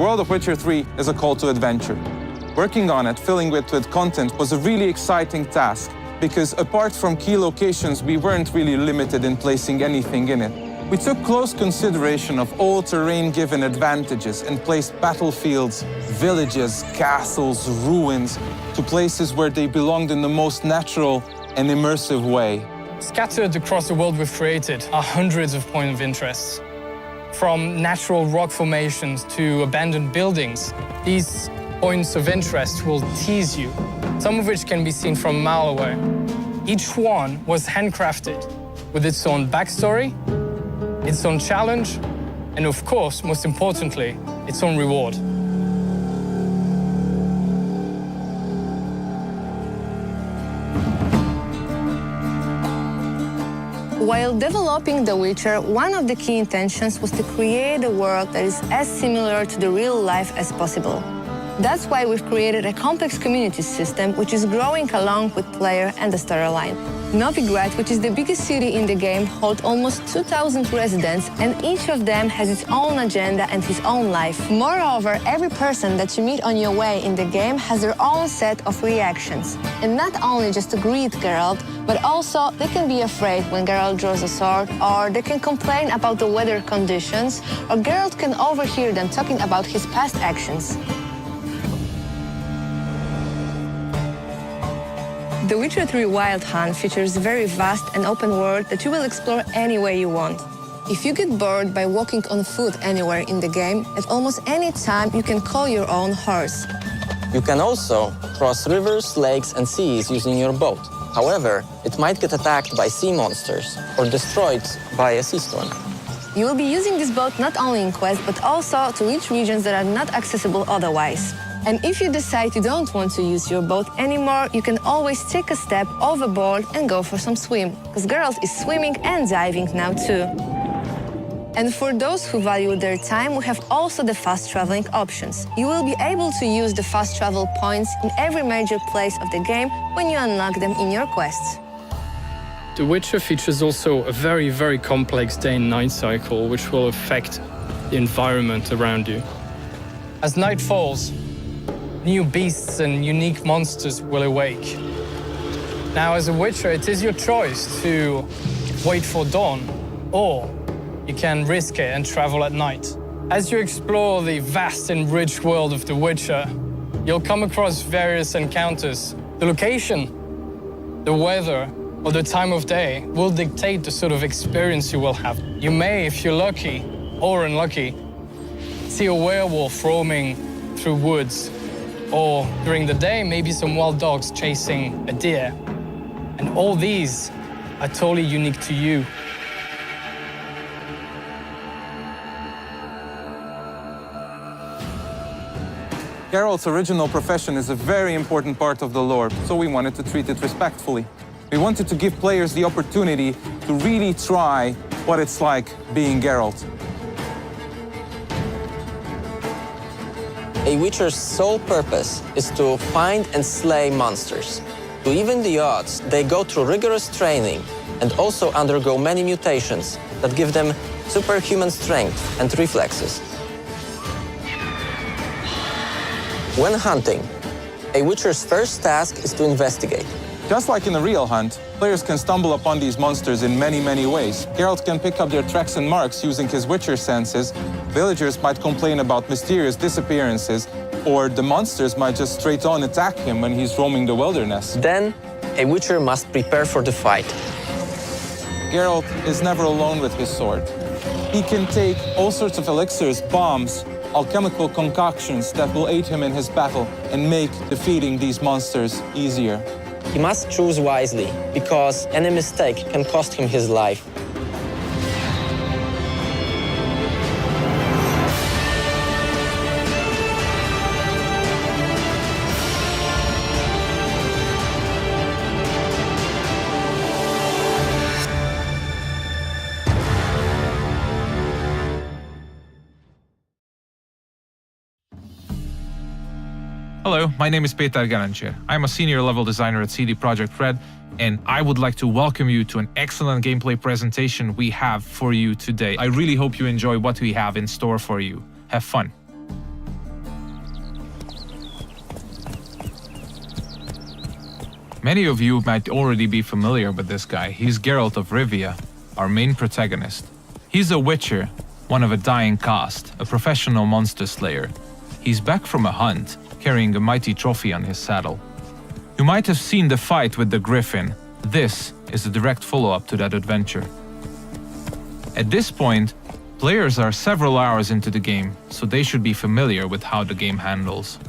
world of Witcher 3 is a call to adventure. Working on it, filling it with content, was a really exciting task, because apart from key locations, we weren't really limited in placing anything in it. We took close consideration of all terrain-given advantages and placed battlefields, villages, castles, ruins to places where they belonged in the most natural and immersive way. Scattered across the world we've created are hundreds of points of interest. From natural rock formations to abandoned buildings, these points of interest will tease you, some of which can be seen from a mile away. Each one was handcrafted with its own backstory, its own challenge, and of course, most importantly, its own reward. While developing The Witcher, one of the key intentions was to create a world that is as similar to the real life as possible. That's why we've created a complex community system which is growing along with player and the storyline. Novigrad, which is the biggest city in the game, holds almost 2,000 residents, and each of them has its own agenda and his own life. Moreover, every person that you meet on your way in the game has their own set of reactions. And not only just to greet Geralt, but also they can be afraid when Geralt draws a sword, or they can complain about the weather conditions, or Geralt can overhear them talking about his past actions. The Witcher 3 Wild Hunt features a very vast and open world that you will explore any way you want. If you get bored by walking on foot anywhere in the game, at almost any time you can call your own horse. You can also cross rivers, lakes, and seas using your boat. However, it might get attacked by sea monsters or destroyed by a sea storm. You will be using this boat not only in quests, but also to reach regions that are not accessible otherwise. And if you decide you don't want to use your boat anymore, you can always take a step overboard and go for some swim, because Geralt is swimming and diving now too. And for those who value their time, we have also the fast traveling options. You will be able to use the fast travel points in every major place of the game when you unlock them in your quests. The Witcher features also a very, very complex day and night cycle, which will affect the environment around you. As night falls, new beasts and unique monsters will awake. Now, as a Witcher, it is your choice to wait for dawn, or you can risk it and travel at night. As you explore the vast and rich world of The Witcher, you'll come across various encounters. The location, the weather, or the time of day will dictate the sort of experience you will have. You may, if you're lucky or unlucky, see a werewolf roaming through woods, or during the day, maybe some wild dogs chasing a deer. And all these are totally unique to you. Geralt's original profession is a very important part of the lore, so we wanted to treat it respectfully. We wanted to give players the opportunity to really try what it's like being Geralt. A Witcher's sole purpose is to find and slay monsters. To even the odds, they go through rigorous training and also undergo many mutations that give them superhuman strength and reflexes. When hunting, a Witcher's first task is to investigate. Just like in a real hunt, players can stumble upon these monsters in many, many ways. Geralt can pick up their tracks and marks using his Witcher senses. Villagers might complain about mysterious disappearances, or the monsters might just straight on attack him when he's roaming the wilderness. Then, a Witcher must prepare for the fight. Geralt is never alone with his sword. He can take all sorts of elixirs, bombs, alchemical concoctions that will aid him in his battle and make defeating these monsters easier. He must choose wisely, because any mistake can cost him his life. Hello, my name is Peter Garanche. I'm a senior level designer at CD Projekt RED, and I would like to welcome you to an excellent gameplay presentation we have for you today. I really hope you enjoy what we have in store for you. Have fun. Many of you might already be familiar with this guy. He's Geralt of Rivia, our main protagonist. He's a witcher, one of a dying caste, a professional monster slayer. He's back from a hunt, carrying a mighty trophy on his saddle. You might have seen the fight with the griffin. This is a direct follow-up to that adventure. At this point, players are several hours into the game, so they should be familiar with how the game handles.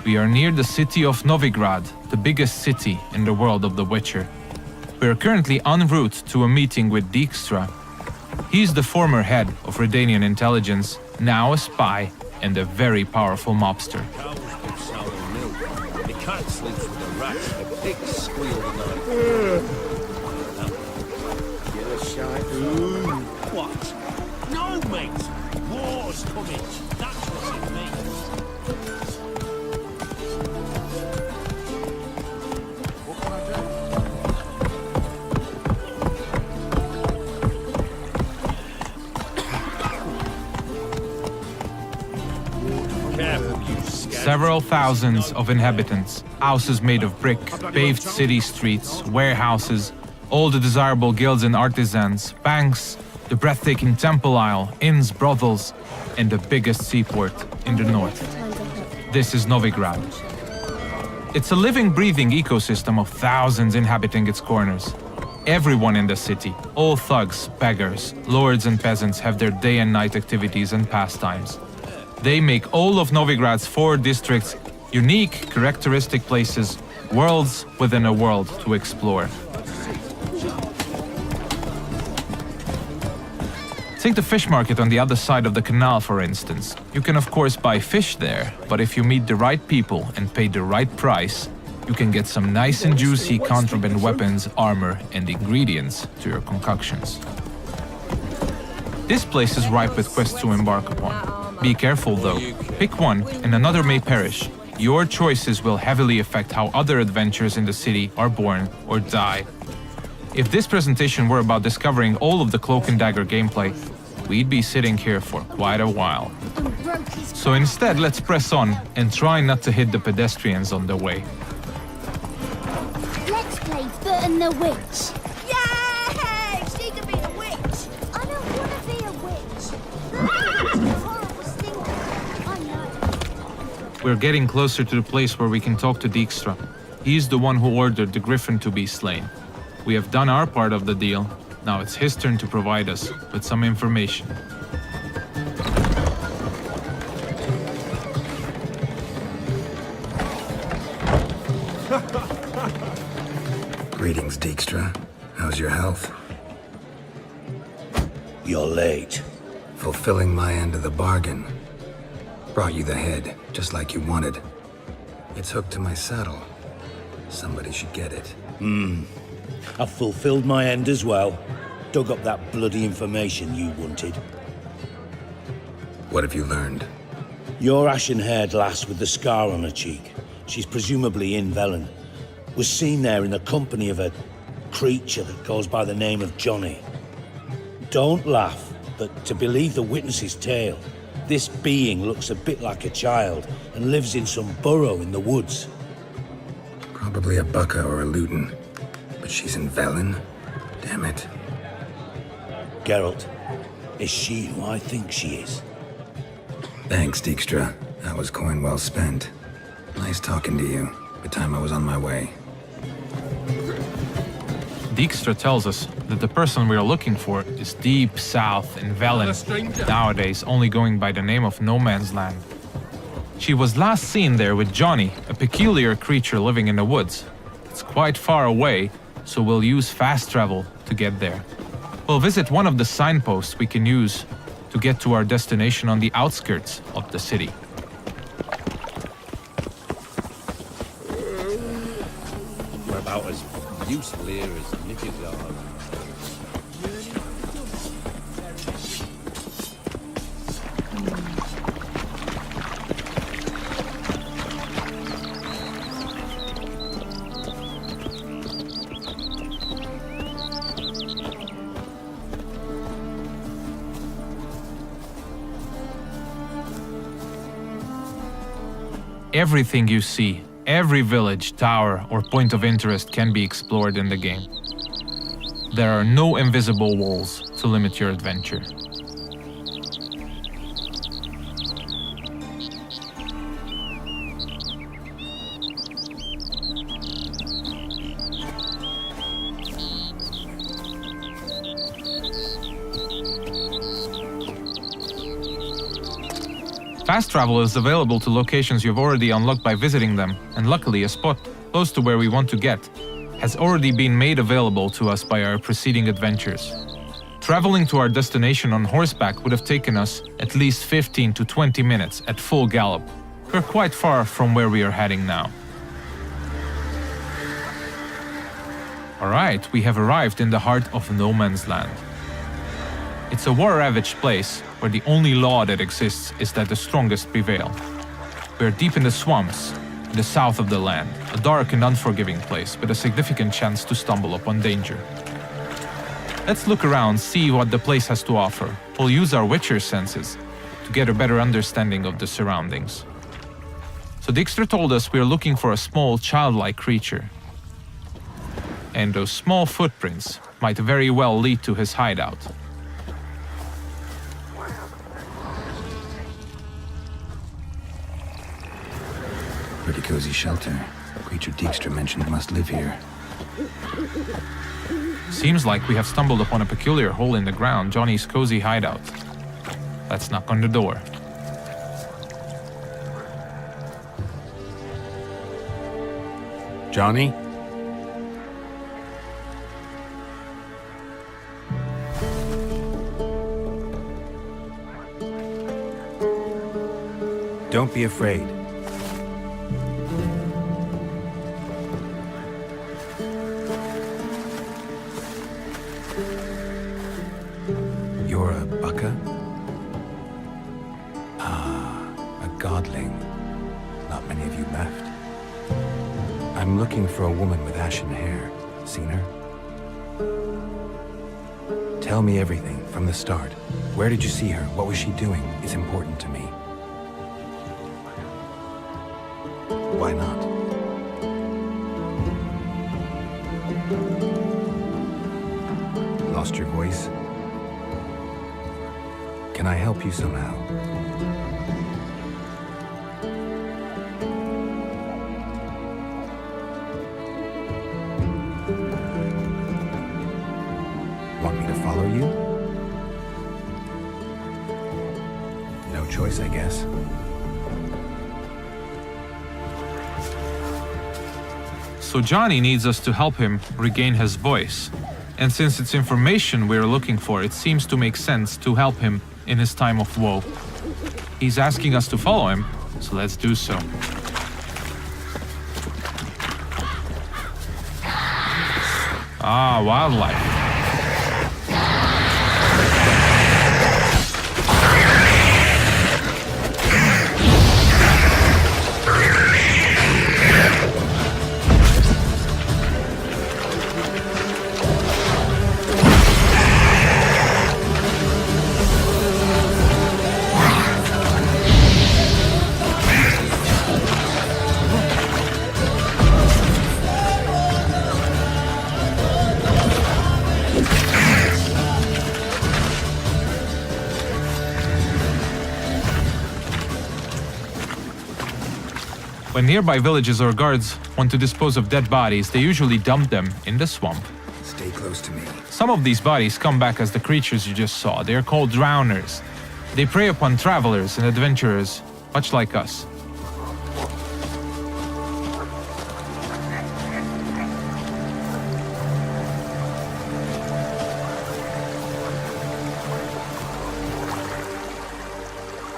We are near the city of Novigrad, the biggest city in the world of The Witcher. We are currently en route to a meeting with Dijkstra. He's the former head of Redanian intelligence, now a spy and a very powerful mobster. Cows give sour milk. The cat sleeps with the rats. The pigs squeal at night. Get a shot. What? No, mate. War's coming. That's what it means. What can I do? Careful, you scab. Several thousands of inhabitants, houses made of brick, paved city streets, warehouses, all the desirable guilds and artisans, banks, the breathtaking temple isle, inns, brothels, and the biggest seaport in the north. This is Novigrad. It's a living, breathing ecosystem of thousands inhabiting its corners. Everyone in the city, all thugs, beggars, lords and peasants have their day and night activities and pastimes. They make all of Novigrad's 4 districts unique, characteristic places, worlds within a world to explore. Take the fish market on the other side of the canal, for instance. You can of course buy fish there, but if you meet the right people and pay the right price, you can get some nice and juicy contraband weapons, armor, and ingredients to your concoctions. This place is ripe with quests to embark upon. Be careful though, pick one and another may perish. Your choices will heavily affect how other adventures in the city are born or die. If this presentation were about discovering all of the Cloak and Dagger gameplay, we'd be sitting here for quite a while. So instead, let's press on and try not to hit the pedestrians on the way. Let's play Foot and the Witch. Yay! She can be a witch. I don't want to be a witch. A horrible stinker. I know. We're getting closer to the place where we can talk to Dijkstra. He's the one who ordered the griffin to be slain. We have done our part of the deal. Now it's his turn to provide us with some information. Greetings, Dijkstra. How's your health? You're late. Fulfilling my end of the bargain. Brought you the head, just like you wanted. It's hooked to my saddle. Somebody should get it. I've fulfilled my end as well. Dug up that bloody information you wanted. What have you learned? Your ashen-haired lass with the scar on her cheek, she's presumably in Velen, was seen there in the company of a creature that goes by the name of Johnny. Don't laugh, but to believe the witness's tale, this being looks a bit like a child and lives in some burrow in the woods. Probably a Bucca or a Luton. But she's in Velen? Damn it. Geralt, is she who I think she is? Thanks, Dijkstra. That was coin well spent. Nice talking to you. Good time I was on my way. Dijkstra tells us that the person we are looking for is deep south in Velen, nowadays only going by the name of No Man's Land. She was last seen there with Johnny, a peculiar creature living in the woods. It's quite far away, so we'll use fast travel to get there. We'll visit one of the signposts we can use to get to our destination on the outskirts of the city. We're about as useful here as knickers are. Everything you see, every village, tower, or point of interest can be explored in the game. There are no invisible walls to limit your adventure. Fast travel is available to locations you've already unlocked by visiting them, and luckily a spot close to where we want to get has already been made available to us by our preceding adventures. Traveling to our destination on horseback would have taken us at least 15 to 20 minutes at full gallop. We're quite far from where we are heading now. Alright, we have arrived in the heart of no man's land. It's a war-ravaged place where the only law that exists is that the strongest prevail. We're deep in the swamps, in the south of the land, a dark and unforgiving place with a significant chance to stumble upon danger. Let's look around, see what the place has to offer. We'll use our Witcher senses to get a better understanding of the surroundings. So Dijkstra told us we're looking for a small, childlike creature. And those small footprints might very well lead to his hideout. Pretty cozy shelter. Creature Dijkstra mentioned must live here. Seems like we have stumbled upon a peculiar hole in the ground, Johnny's cozy hideout. Let's knock on the door. Johnny? Don't be afraid. You're a bucka? Ah, a godling. Not many of you left. I'm looking for a woman with ashen hair. Seen her? Tell me everything from the start. Where did you see her? What was she doing? It's important to me. Why not? Lost your voice? Can I help you somehow? Want me to follow you? No choice, I guess. So Johnny needs us to help him regain his voice. And since it's information we're looking for, it seems to make sense to help him in his time of woe. He's asking us to follow him, so let's do so. Ah, wildlife. When nearby villages or guards want to dispose of dead bodies, they usually dump them in the swamp. Stay close to me. Some of these bodies come back as the creatures you just saw. They are called drowners. They prey upon travelers and adventurers, much like us.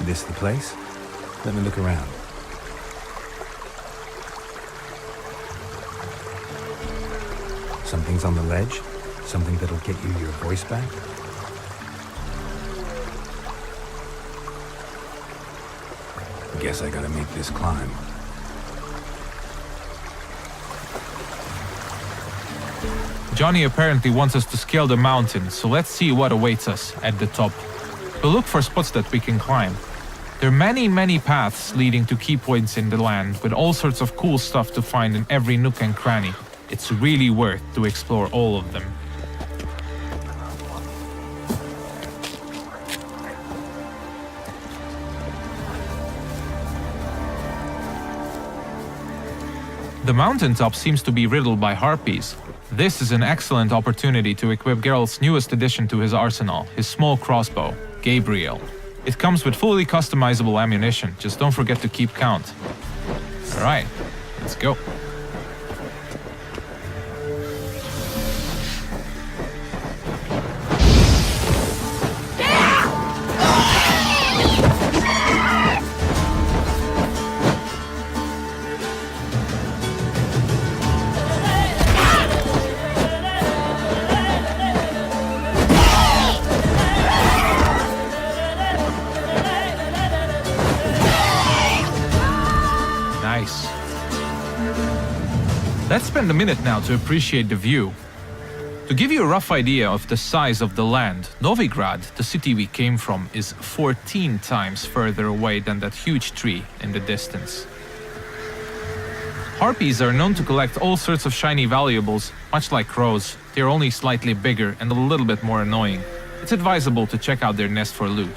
This the place? Let me look around. Something's on the ledge? Something that'll get you your voice back? Guess I gotta make this climb. Johnny apparently wants us to scale the mountain, so let's see what awaits us at the top. We'll look for spots that we can climb. There are many paths leading to key points in the land, with all sorts of cool stuff to find in every nook and cranny. It's really worth to explore all of them. The mountaintop seems to be riddled by harpies. This is an excellent opportunity to equip Geralt's newest addition to his arsenal, his small crossbow, Gabriel. It comes with fully customizable ammunition, just don't forget to keep count. Alright, let's go. Nice. Let's spend a minute now to appreciate the view. To give you a rough idea of the size of the land, Novigrad, the city we came from, is 14 times further away than that huge tree in the distance. Harpies are known to collect all sorts of shiny valuables, much like crows. They're only slightly bigger and a little bit more annoying. It's advisable to check out their nest for loot.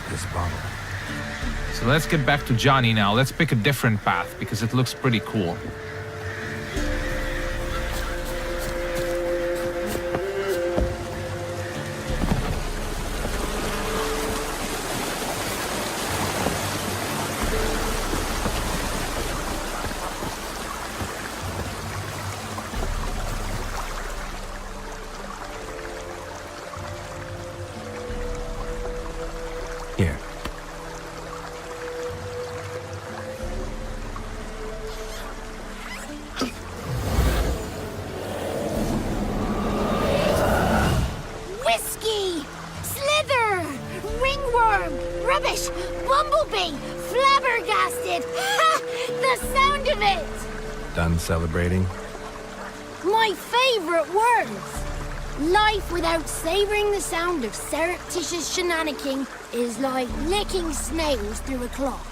This bottle. So let's get back to Johnny now. Let's pick a different path because it looks pretty cool. Here. Whiskey! Slither! Ringworm! Rubbish! Bumblebee! Flabbergasted! Ha! The sound of it! Done celebrating? My favorite words! Life without savoring the sound of surreptitious shenanigans is like licking snails through a cloth.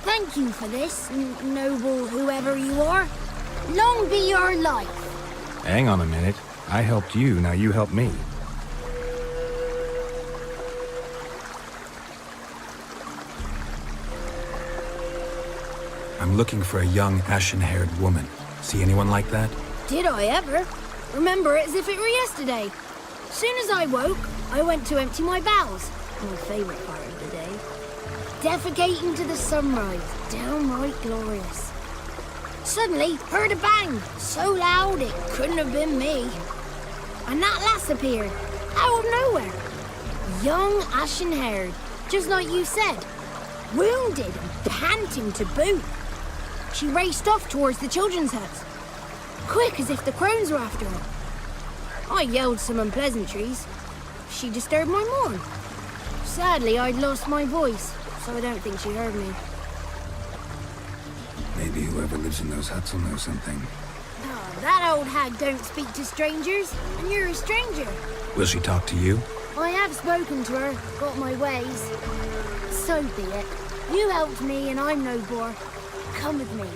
Thank you for this, noble whoever you are. Long be your life. Hang on a minute. I helped you, now you help me. I'm looking for a young, ashen-haired woman. See anyone like that? Did I ever? Remember it as if it were yesterday. Soon as I woke, I went to empty my bowels. My favorite part of the day. Defecating to the sunrise. Downright glorious. Suddenly, heard a bang. So loud it couldn't have been me. And that lass appeared. Out of nowhere. Young, ashen-haired. Just like you said. Wounded and panting to boot. She raced off towards the children's huts. Quick as if the crones were after her. I yelled some unpleasantries. She disturbed my morn. Sadly, I'd lost my voice, so I don't think she heard me. Maybe whoever lives in those huts will know something. Oh, that old hag don't speak to strangers, and you're a stranger. Will she talk to you? I have spoken to her, got my ways. So be it. You helped me, and I'm no bore. Come with me.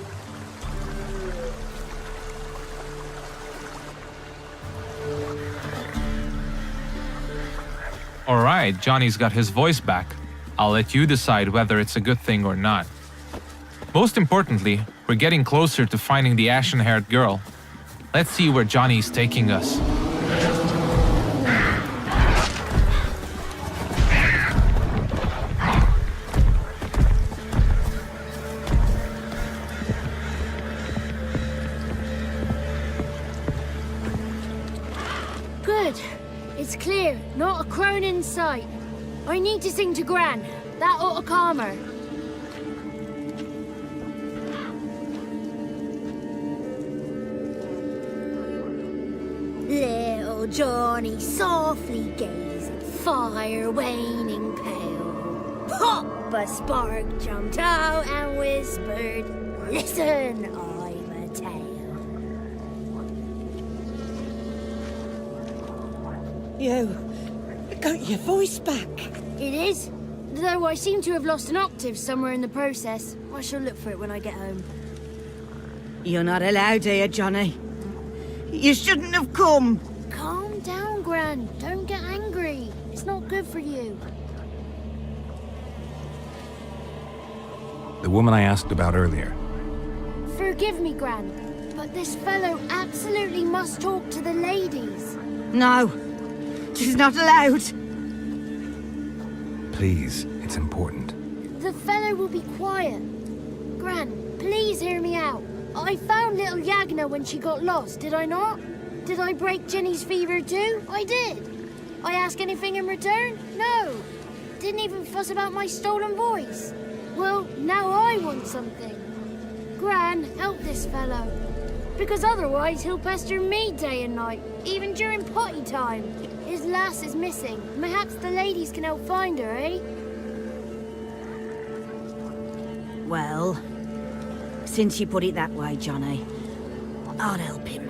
Alright, Johnny's got his voice back. I'll let you decide whether it's a good thing or not. Most importantly, we're getting closer to finding the ashen-haired girl. Let's see where Johnny's taking us. Good. It's clear, not a crone in sight. I need to sing to Gran. That ought to calm her. Little Johnny softly gazed, fire waning pale. Pop! A spark jumped out and whispered, "Listen, I've a tale." You got your voice back. It is. Though I seem to have lost an octave somewhere in the process. I shall look for it when I get home. You're not allowed here, Johnny. You shouldn't have come. Calm down, Gran. Don't get angry. It's not good for you. The woman I asked about earlier. Forgive me, Gran, but this fellow absolutely must talk to the ladies. No, she's not allowed. Please, it's important. The fellow will be quiet. Gran, please hear me out. I found little Yagna when she got lost, did I not? Did I break Jenny's fever too? I did. I ask anything in return? No. Didn't even fuss about my stolen voice. Well, now I want something. Gran, help this fellow. Because otherwise he'll pester me day and night, even during potty time. His lass is missing. Perhaps the ladies can help find her, eh? Well, since you put it that way, Johnny, I'll help him.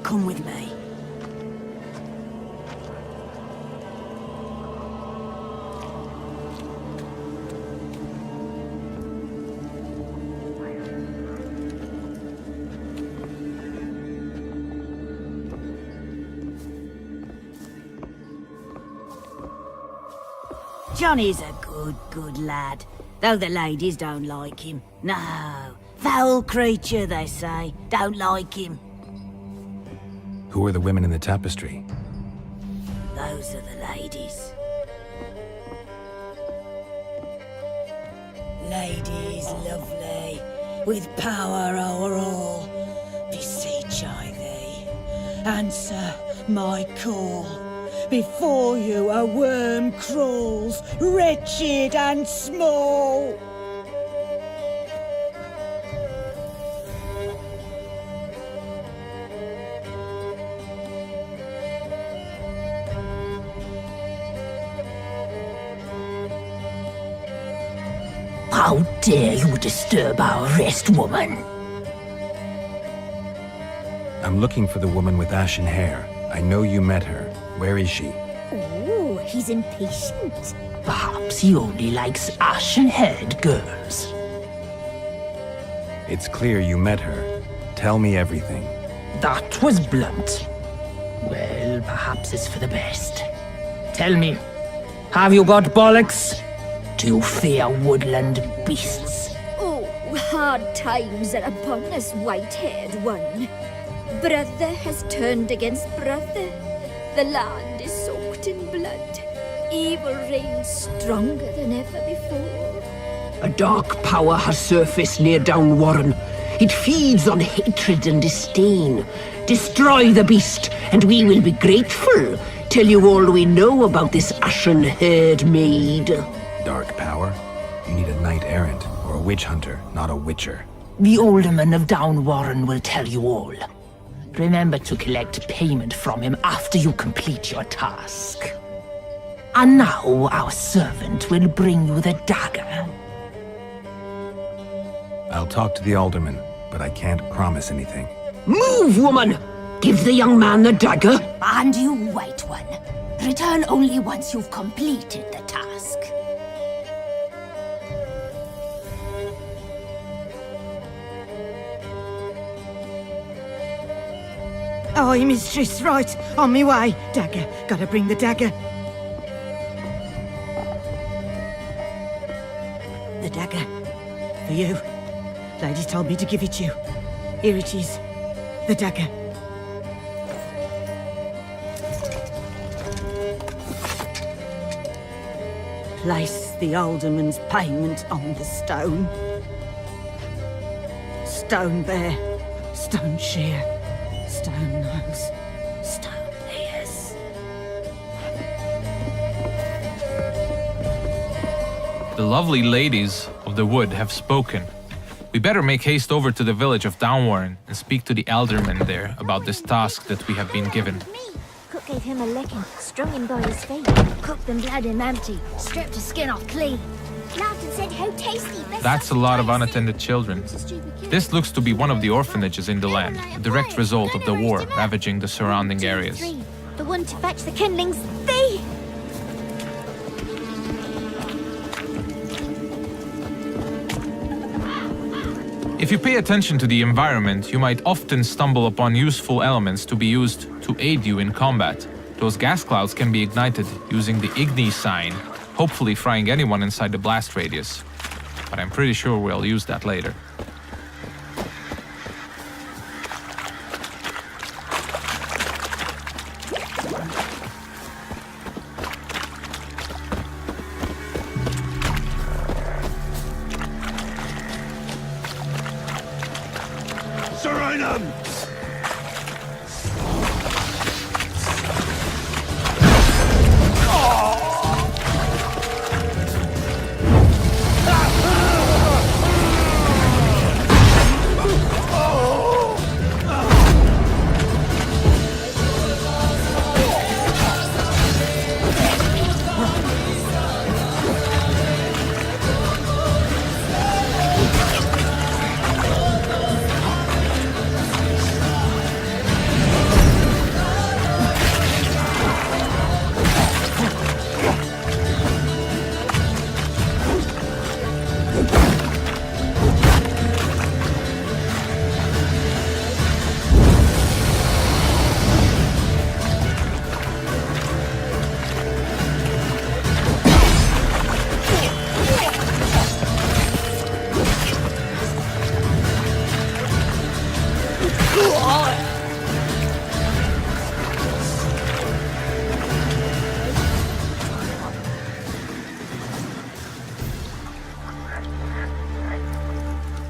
Come with me. Johnny's a good lad, though the ladies don't like him. No, foul creature, they say. Don't like him. Who are the women in the tapestry? Those are the ladies. Ladies lovely, with power o'er all. Beseech I thee, answer my call. Before you a worm crawls, wretched and small. How dare you disturb our rest, woman? I'm looking for the woman with ashen hair. I know you met her. Where is she? Oh, he's impatient. Perhaps he only likes ashen-haired girls. It's clear you met her. Tell me everything. That was blunt. Well, perhaps it's for the best. Tell me, have you got bollocks? Do you fear woodland beasts? Oh, hard times are upon us, white-haired one. Brother has turned against brother. The land is soaked in blood. Evil reigns stronger than ever before. A dark power has surfaced near Downwarren. It feeds on hatred and disdain. Destroy the beast, and we will be grateful. Tell you all we know about this ashen-haired maid. Dark power? You need a knight-errant or a witch hunter, not a witcher. The alderman of Downwarren will tell you all. Remember to collect payment from him after you complete your task. And now our servant will bring you the dagger. I'll talk to the alderman, but I can't promise anything. Move, woman! Give the young man the dagger. And you, white one, return only once you've completed the task. Aye, mistress, right. On me way. Dagger. Gotta bring the dagger. The dagger. For you. Lady told me to give it you. Here it is. The dagger. Place the alderman's payment on the stone. Stone there. Stone shear. Stone nose, stone ears. The lovely ladies of the wood have spoken. We better make haste over to the village of Downwarren and speak to the alderman there about this task that we have been given. Cook gave him a licking, strung him by his feet, cooked and bled him empty, stripped his skin off clean. Laughed and said how tasty. That's a lot of unattended children. This looks to be one of the orphanages in the land, a direct result of the war ravaging the surrounding areas. The one to fetch the kindlings, they... If you pay attention to the environment, you might often stumble upon useful elements to be used to aid you in combat. Those gas clouds can be ignited using the Igni sign, hopefully frying anyone inside the blast radius. But I'm pretty sure we'll use that later.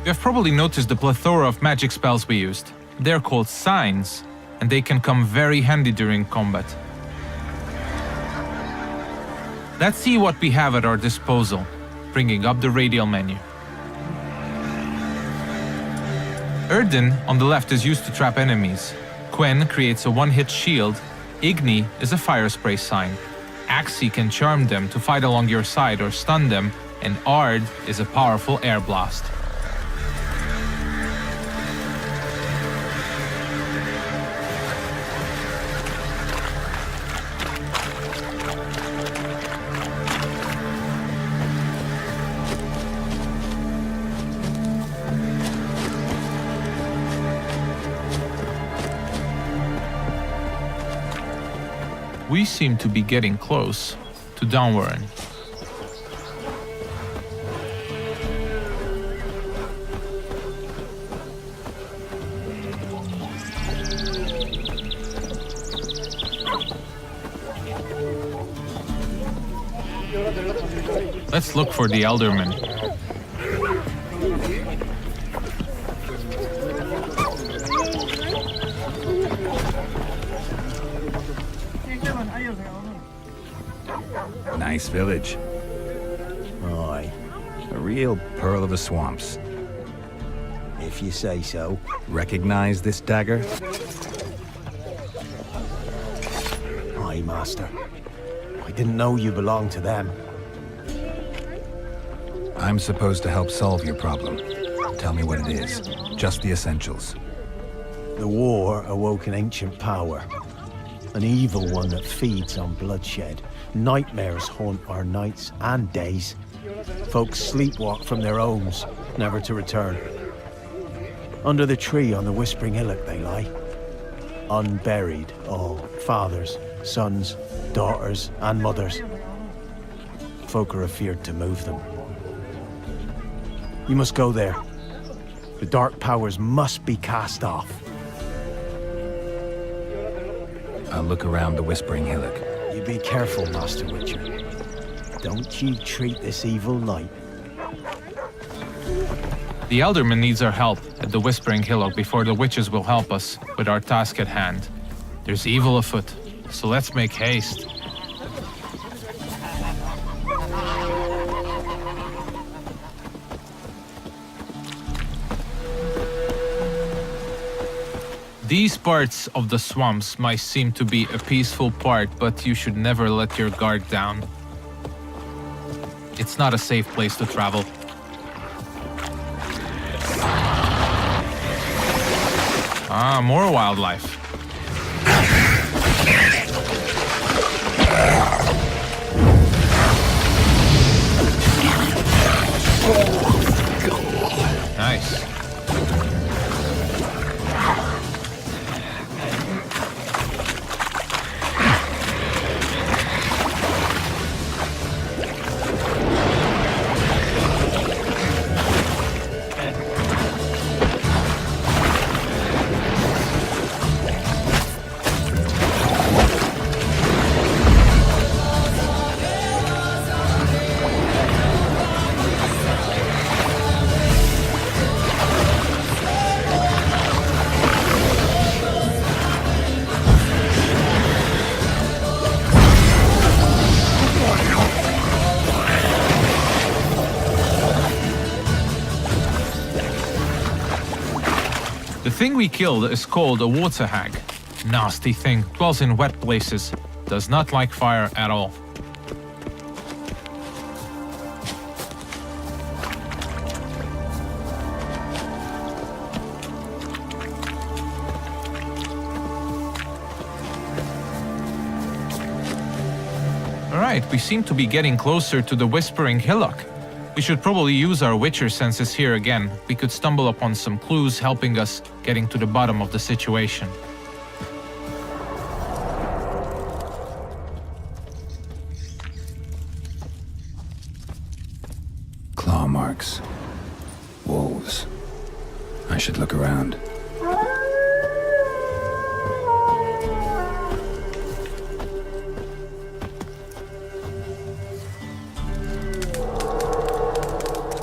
You have probably noticed the plethora of magic spells we used. They're called signs, and they can come very handy during combat. Let's see what we have at our disposal, bringing up the radial menu. Erden on the left is used to trap enemies. Quen creates a one-hit shield. Igni is a fire spray sign. Axi can charm them to fight along your side or stun them, and Ard is a powerful air blast. We seem to be getting close to Downwarren. Let's look for the Elderman. Nice village. Aye. A real pearl of the swamps. If you say so. Recognize this dagger? Aye, Master. I didn't know you belonged to them. I'm supposed to help solve your problem. Tell me what it is. Just the essentials. The war awoke an ancient power. An evil one that feeds on bloodshed. Nightmares haunt our nights and days. Folks sleepwalk from their homes, never to return. Under the tree on the Whispering Hillock they lie. Unburied, all. Fathers, sons, daughters, and mothers. Folk are afeard to move them. You must go there. The dark powers must be cast off. I'll look around the Whispering Hillock. You be careful, Master Witcher. Don't you treat this evil light. The Elderman needs our help at the Whispering Hillock before the witches will help us with our task at hand. There's evil afoot, so let's make haste. These parts of the swamps might seem to be a peaceful part, but you should never let your guard down. It's not a safe place to travel. Ah, more wildlife. Nice. The thing we killed is called a water hag. Nasty thing, dwells in wet places, does not like fire at all. Alright, we seem to be getting closer to the Whispering Hillock. We should probably use our Witcher senses here again. We could stumble upon some clues helping us getting to the bottom of the situation. Claw marks. Wolves. I should look around.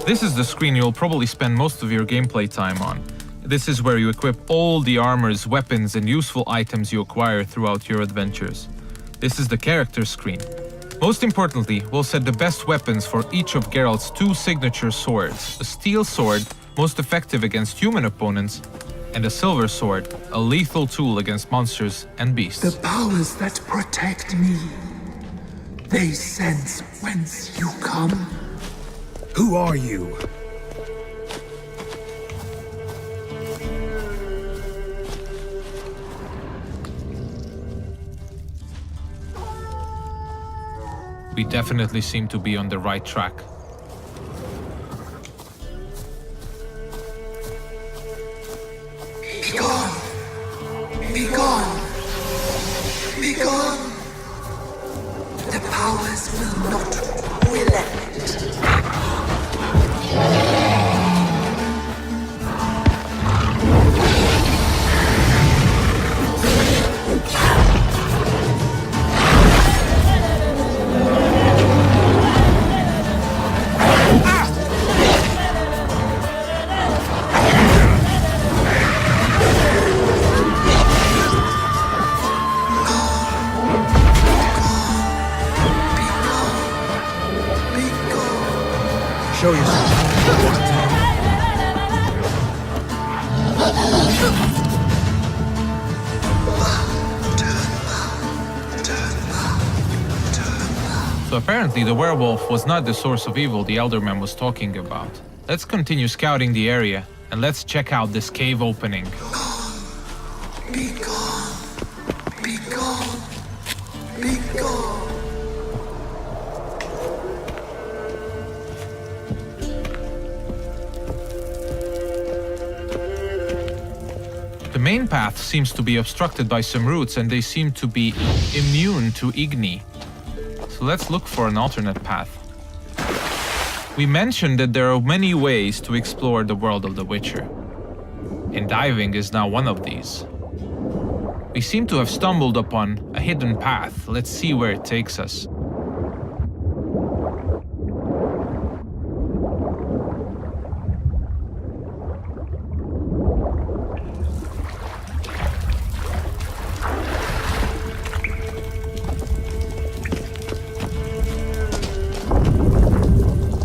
This is the screen you'll probably spend most of your gameplay time on. This is where you equip all the armors, weapons, and useful items you acquire throughout your adventures. This is the character screen. Most importantly, we'll set the best weapons for each of Geralt's 2 signature swords. A steel sword, most effective against human opponents, and a silver sword, a lethal tool against monsters and beasts. The powers that protect me, they sense whence you come. Who are you? We definitely seem to be on the right track. Be gone! Be gone! Be gone! The powers will not relent. Show yourself. So apparently the werewolf was not the source of evil the Elderman was talking about. Let's continue scouting the area, and let's check out this cave opening. Be gone! Be gone! Be gone! The main path seems to be obstructed by some roots, and they seem to be immune to igni. So let's look for an alternate path. We mentioned that there are many ways to explore the world of The Witcher, and diving is now one of these. We seem to have stumbled upon a hidden path. Let's see where it takes us.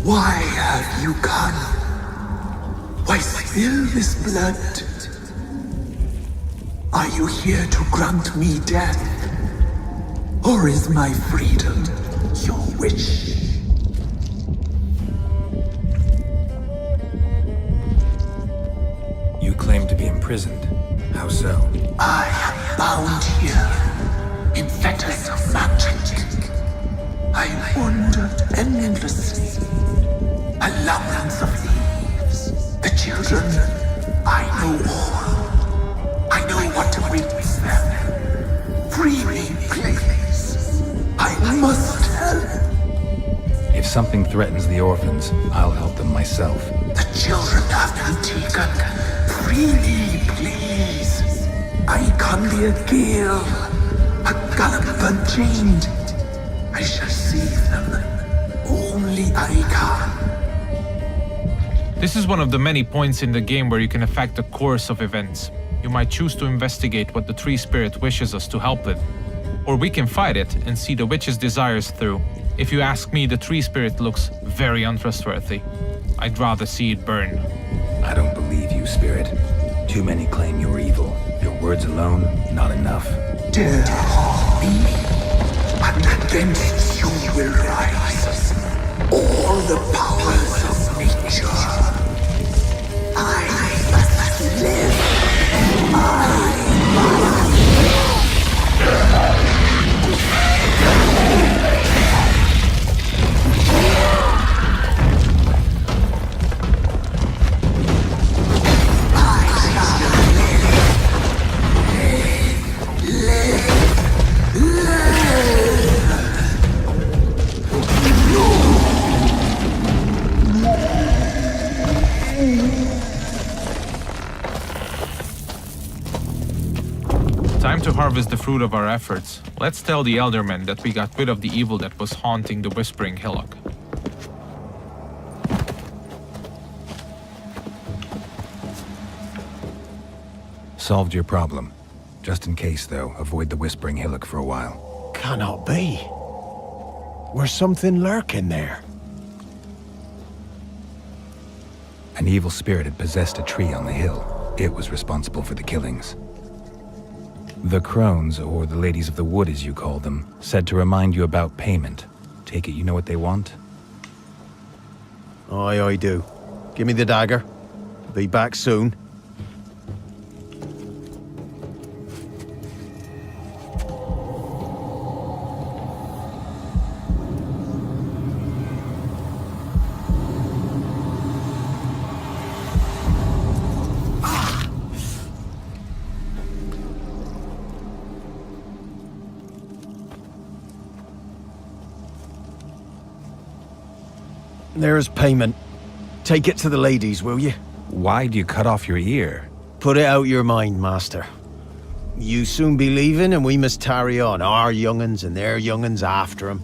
Why have you come? Why spill this blood? Are you here to grant me death? Or is my freedom your wish? You claim to be imprisoned. How so? I am bound here in fetters of magic. I wandered endlessly, a labyrinth of leaves. The children, I know all. I know what awaits them. Free me, please. I must help. If something threatens the orphans, I'll help them myself. The children have been taken. Free me, please. I can be a Gale, a gallop unchained. I shall save them. Only I can. This is one of the many points in the game where you can affect the course of events. You might choose to investigate what the tree spirit wishes us to help with. Or we can fight it and see the witch's desires through. If you ask me, the tree spirit looks very untrustworthy. I'd rather see it burn. I don't believe you, Spirit. Too many claim you're evil. Your words alone, not enough. Dare harm me, and against you will rise all the powers of nature. I must live. Time to harvest the fruit of our efforts. Let's tell the Eldermen that we got rid of the evil that was haunting the Whispering Hillock. Solved your problem. Just in case, though, avoid the Whispering Hillock for a while. Cannot be. Where's something lurking there? An evil spirit had possessed a tree on the hill. It was responsible for the killings. The crones, or the ladies of the wood as you call them, said to remind you about payment. Take it you know what they want? Aye, I do. Give me the dagger. Be back soon. There's payment. Take it to the ladies, will you? Why'd you cut off your ear? Put it out your mind, master. You soon be leaving and we must tarry on, our young'uns and their young'uns after 'em.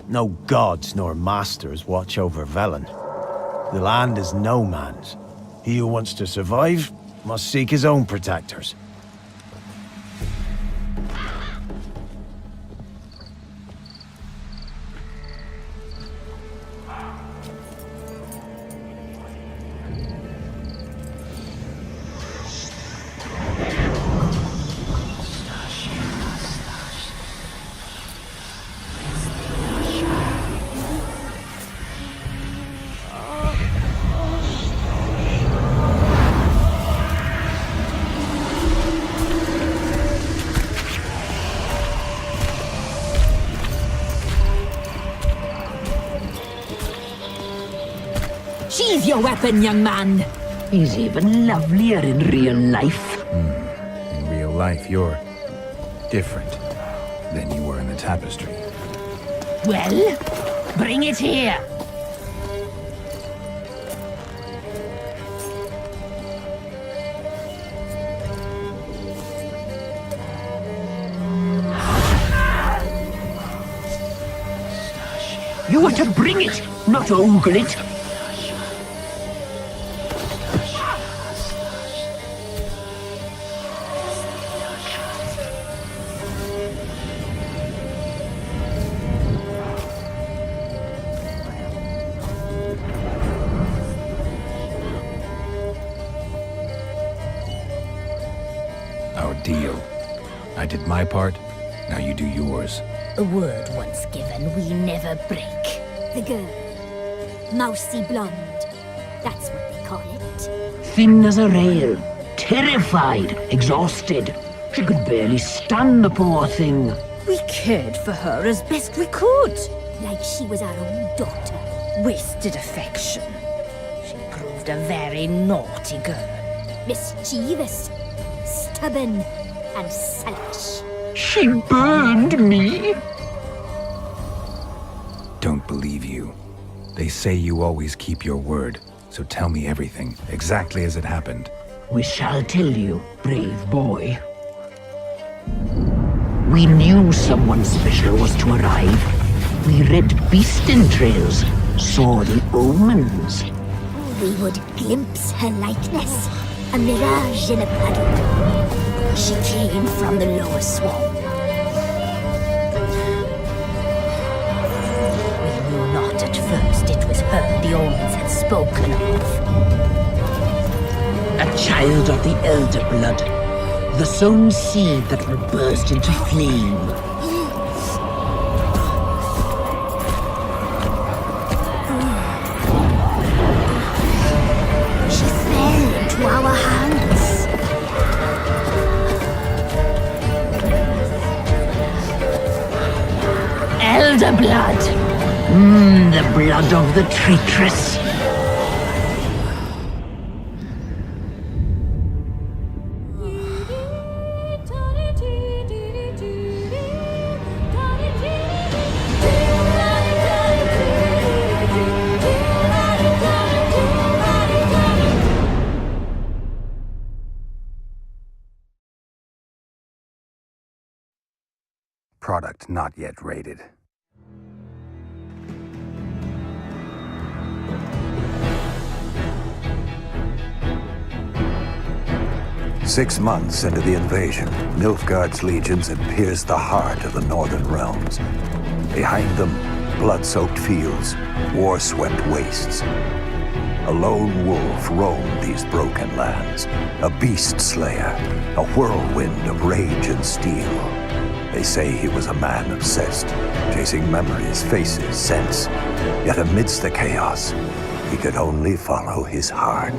No gods nor masters watch over Velen. The land is no man's. He who wants to survive must seek his own protectors. Sheathe your weapon, young man. He's even lovelier in real life. In real life, you're different than you were in the tapestry. Well, bring it here. You are to bring it, not ogle it. Our deal. I did my part, now you do yours. A word once given, we never break. The girl. Mousy blonde. That's what they call it. Thin as a rail, terrified, exhausted. She could barely stand, the poor thing. We cared for her as best we could. Like she was our own daughter. Wasted affection. She proved a very naughty girl. Mischievous, stubborn, and selfish. She burned me. Don't believe you. They say you always keep your word, so tell me everything, exactly as it happened. We shall tell you, brave boy. We knew someone special was to arrive. We read beast entrails, saw the omens. We would glimpse her likeness, a mirage in a puddle. She came from the lower swamp. We knew not at first it was her the omens had spoken of. A child of the elder blood, the sown seed that will burst into flame. She fell into our hands. Elder blood. The blood of the traitress. Product not yet rated. Six months into the invasion, Nilfgaard's legions had pierced the heart of the northern realms. Behind them, blood-soaked fields, war-swept wastes. A lone wolf roamed these broken lands, a beast slayer, a whirlwind of rage and steel. They say he was a man obsessed, chasing memories, faces, scents. Yet amidst the chaos, he could only follow his heart.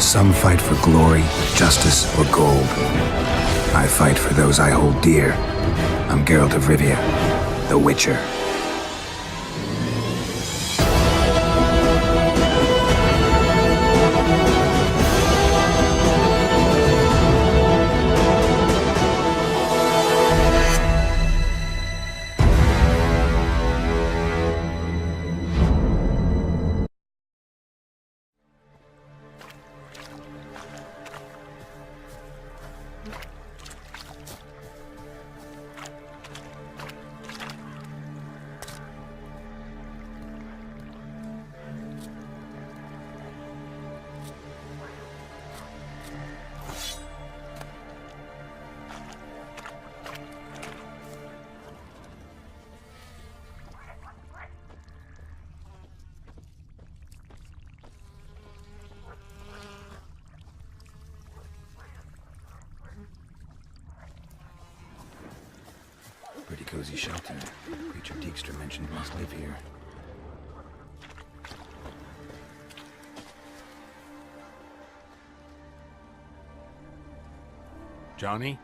Some fight for glory, justice, or gold. I fight for those I hold dear. I'm Geralt of Rivia, the Witcher. Pretty cozy shelter. Creature Dijkstra mentioned must live here. Johnny?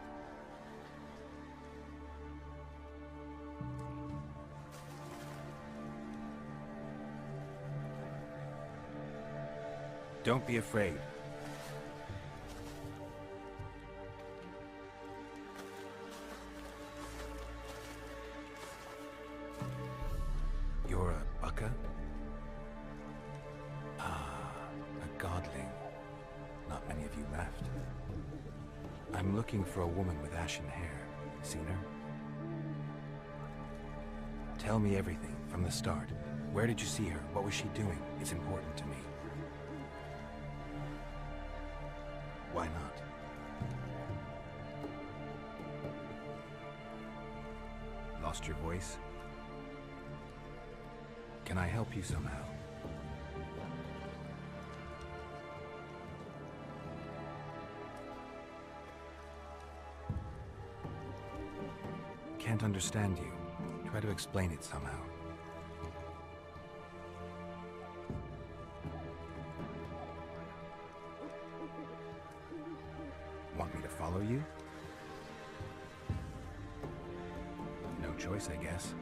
Don't be afraid. You're a Bucca? Ah, a godling. Not many of you left. I'm looking for a woman with ashen hair. Seen her? Tell me everything from the start. Where did you see her? What was she doing? It's important to me. Why not? Lost your voice? Can I help you somehow? Can't understand you. Try to explain it somehow. Want me to follow you? No choice, I guess.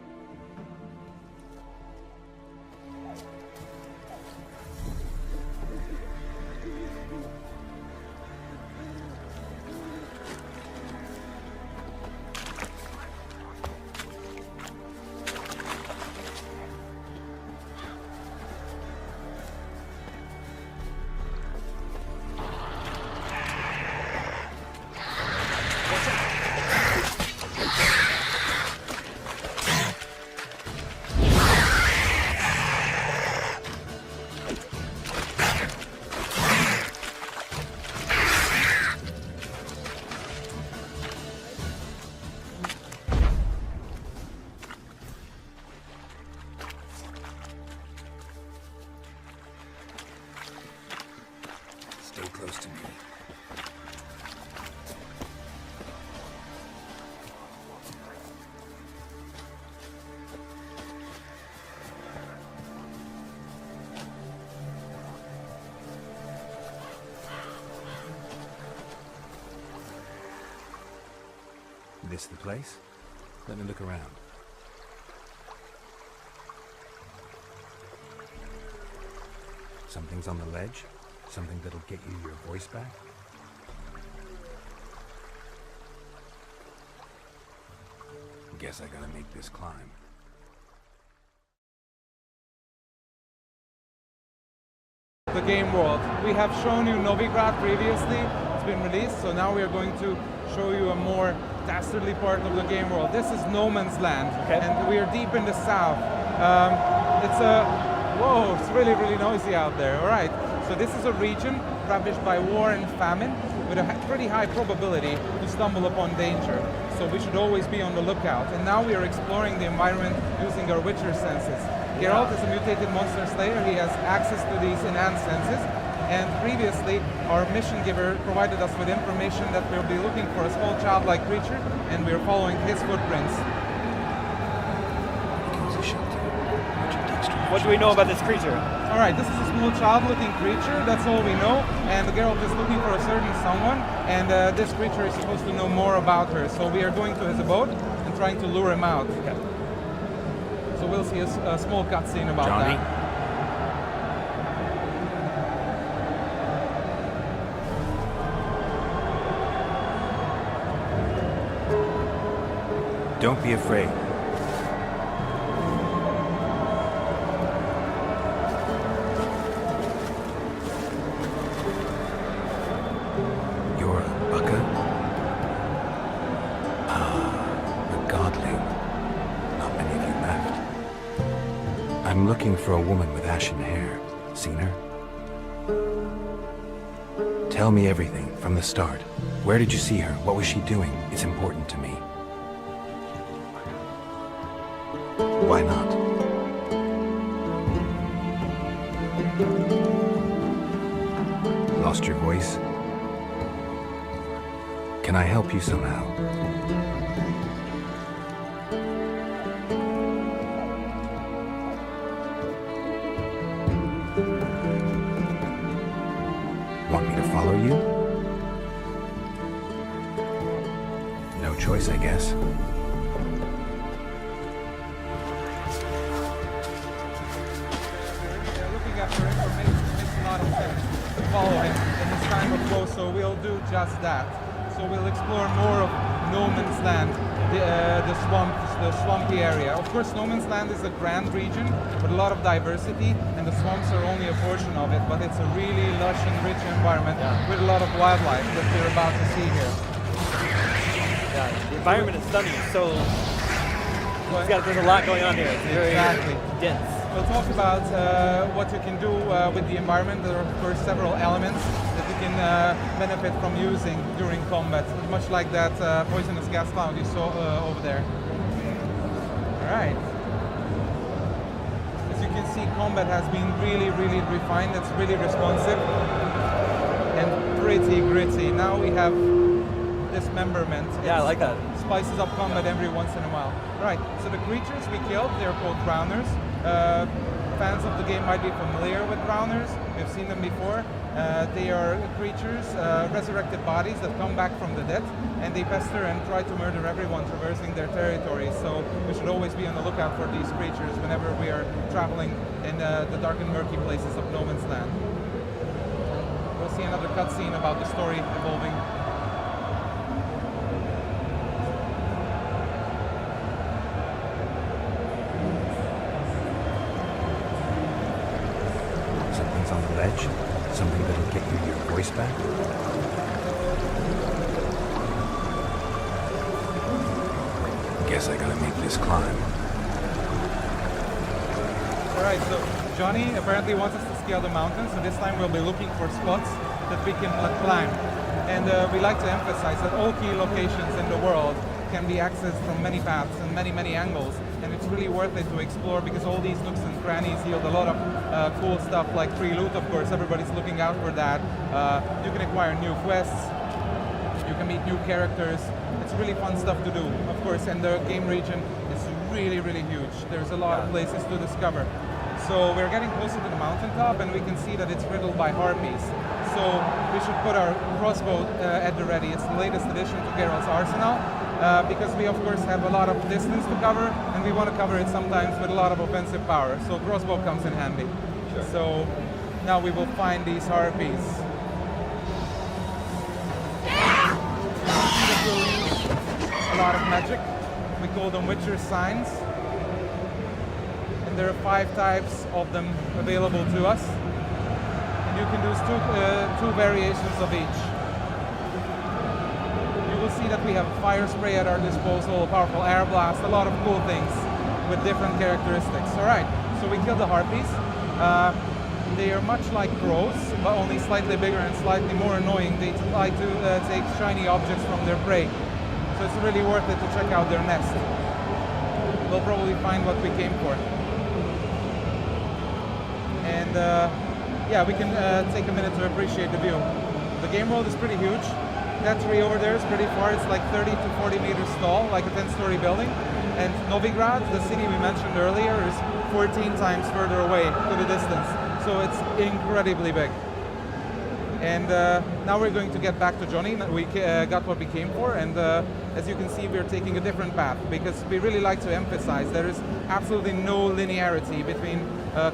Stay close to me. This the place? Let me look around. Something's on the ledge? Something that'll get you your voice back? Guess I gotta make this climb. The game world. We have shown you Novigrad previously. It's been released, so now we are going to show you a more dastardly part of the game world. This is no man's land, and we are deep in the south. Whoa, it's really, really noisy out there. All right, so this is a region ravaged by war and famine with a pretty high probability to stumble upon danger. So we should always be on the lookout. And now we are exploring the environment using our Witcher senses. Geralt is a mutated monster slayer. He has access to these enhanced senses. And previously, our mission giver provided us with information that we'll be looking for a small childlike creature, and we're following his footprints. What do we know about this creature? All right, this is a small child-looking creature. That's all we know. And Geralt is looking for a certain someone, and this creature is supposed to know more about her. So we are going to his abode and trying to lure him out. Okay. So we'll see a small cutscene about Johnny? that. Don't be afraid. You're a Bucca? A godling. Not many of you left. I'm looking for a woman with ashen hair. Seen her? Tell me everything, from the start. Where did you see her? What was she doing? It's important to me. Why not? Lost your voice? Can I help you somehow? Want me to follow you? No choice, I guess. After information, it makes a lot of sense to follow him in this time of woe, so we'll do just that. So we'll explore more of No Man's Land, the swampy area. Of course, No Man's Land is a grand region with a lot of diversity, and the swamps are only a portion of it, but it's a really lush and rich environment with a lot of wildlife that we're about to see here. Yeah, the environment is stunning, so there's a lot going on here. It's very dense. We'll talk about what you can do with the environment. There are, of course, several elements that you can benefit from using during combat, much like that poisonous gas cloud you saw over there. All right. As you can see, combat has been really, really refined. It's really responsive and pretty gritty. Now we have dismemberment. Yeah, I like that. Spices up combat every once in a while. Right, so the creatures we killed, they're called drowners. Fans of the game might be familiar with drowners. We've seen them before. They are creatures, resurrected bodies that come back from the dead, and they pester and try to murder everyone traversing their territory. So we should always be on the lookout for these creatures whenever we are traveling in the dark and murky places of No Man's Land. We'll see another cutscene about the story evolving. Something's on the ledge? Something that'll get you your voice back? Guess I gotta make this climb. Alright, so Johnny apparently wants us to scale the mountain, so this time we'll be looking for spots that we can climb. And we like to emphasize that all key locations in the world can be accessed from many paths and many angles, and it's really worth it to explore because all these nooks and crannies yield a lot of cool stuff like free loot, of course. Everybody's looking out for that. You can acquire new quests, you can meet new characters. It's really fun stuff to do, of course, and the game region is really, really huge. There's a lot of places to discover. So we're getting closer to the mountaintop, and we can see that it's riddled by harpies. So we should put our crossbow at the ready. It's the latest addition to Geralt's arsenal, because we of course have a lot of distance to cover, and we want to cover it sometimes with a lot of offensive power. So crossbow comes in handy. Sure. So now we will find these harpies. A lot of magic. We call them Witcher signs. And there are 5 types of them available to us. And you can do two variations of each. You will see that we have fire spray at our disposal, a powerful air blast, a lot of cool things with different characteristics. Alright, so we killed the harpies. They are much like crows, but only slightly bigger and slightly more annoying. They like to take shiny objects from their prey. So it's really worth it to check out their nest. We'll probably find what we came for. And yeah, we can take a minute to appreciate the view. The game world is pretty huge. That tree over there is pretty far. It's like 30 to 40 meters tall, like a 10-story building. And Novigrad, the city we mentioned earlier, is 14 times further away to the distance. So it's incredibly big. And now we're going to get back to Johnny. We got what we came for, and as you can see, we're taking a different path because we really like to emphasize there is absolutely no linearity between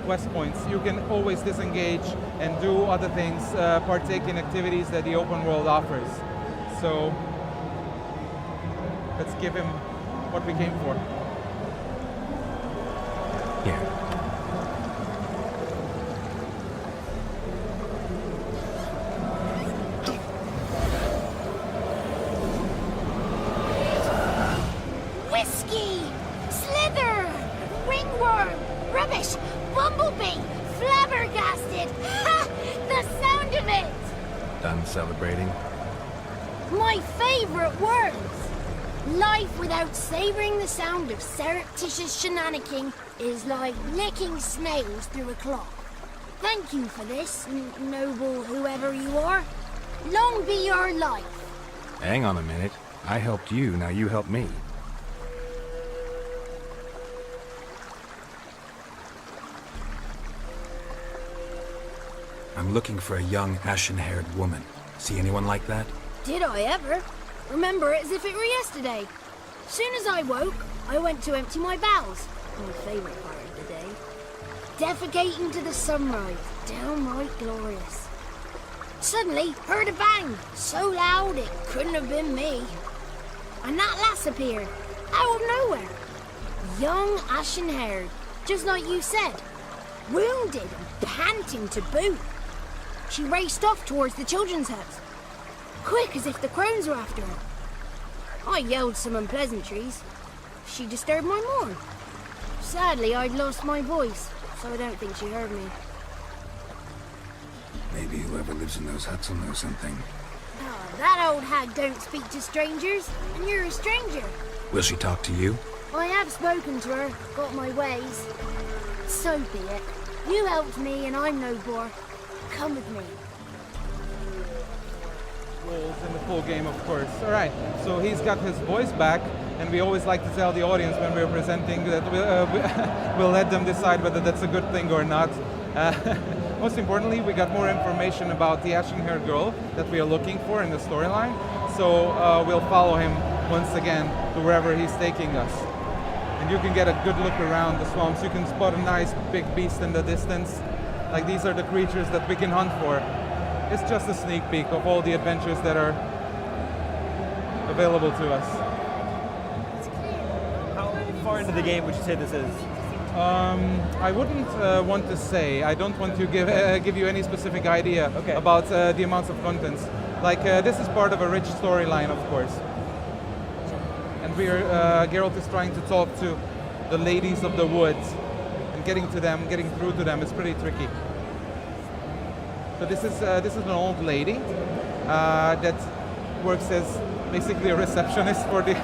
quest points. You can always disengage and do other things, partake in activities that the open world offers. So let's give him what we came for. Here. Whiskey! Slither! Ringworm! Rubbish! Bumblebee! Flabbergasted! Ha! The sound of it! Done celebrating? My favorite words! Life without savoring the sound of surreptitious shenanigans is like licking snails through a cloth. Thank you for this, noble whoever you are. Long be your life. Hang on a minute. I helped you, now you help me. I'm looking for a young, ashen-haired woman. See anyone like that? Did I ever? Remember it as if it were yesterday. Soon as I woke, I went to empty my bowels. My favorite part of the day. Defecating to the sunrise. Downright glorious. Suddenly, heard a bang. So loud it couldn't have been me. And that lass appeared. Out of nowhere. Young, ashen-haired. Just like you said. Wounded and panting to boot. She raced off towards the children's house. Quick as if the crones were after her. I yelled some unpleasantries. She disturbed my morn. Sadly, I'd lost my voice. so I don't think she heard me. Maybe whoever lives in those huts will know something. Oh, that old hag don't speak to strangers, and you're a stranger. Will she talk to you? I have spoken to her, got my ways. So be it. You helped me, and I'm no bore. Come with me. Roles in the full game, of course. All right, so he's got his voice back, and we always like to tell the audience when we're presenting that we'll let them decide whether that's a good thing or not. Most importantly, we got more information about the ashen-haired girl that we are looking for in the storyline, so we'll follow him once again to wherever he's taking us. And you can get a good look around the swamps. You can spot a nice big beast in the distance. Like, these are the creatures that we can hunt for. It's just a sneak peek of all the adventures that are available to us. How far into the game would you say this is? I wouldn't want to say. I don't want to give you any specific idea about the amounts of contents. Like, this is part of a rich storyline, of course. And Geralt is trying to talk to the ladies of the woods, and getting through to them is pretty tricky. So this is an old lady that works as basically a receptionist for the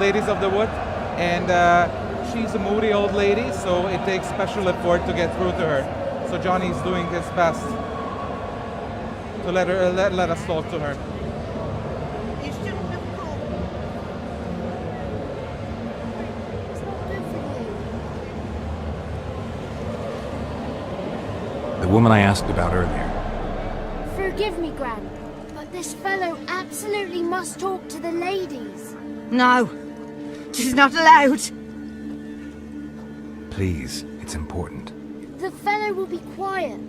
ladies of the wood, and she's a moody old lady, so it takes special effort to get through to her. So Johnny's doing his best to let us talk to her. The woman I asked about earlier. Forgive me, Gran, but this fellow absolutely must talk to the ladies. No, she's not allowed. Please, it's important. The fellow will be quiet.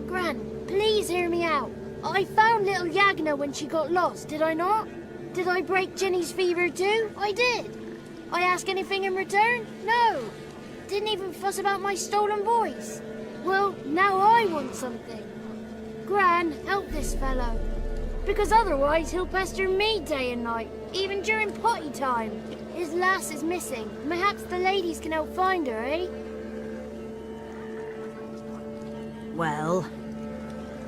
Gran, please hear me out. I found little Yagna when she got lost, did I not? Did I break Jenny's fever too? I did. I ask anything in return? No. Didn't even fuss about my stolen voice. Well, now I want something. Gran, help this fellow. Because otherwise he'll pester me day and night, even during potty time. His lass is missing. Perhaps the ladies can help find her, eh? Well,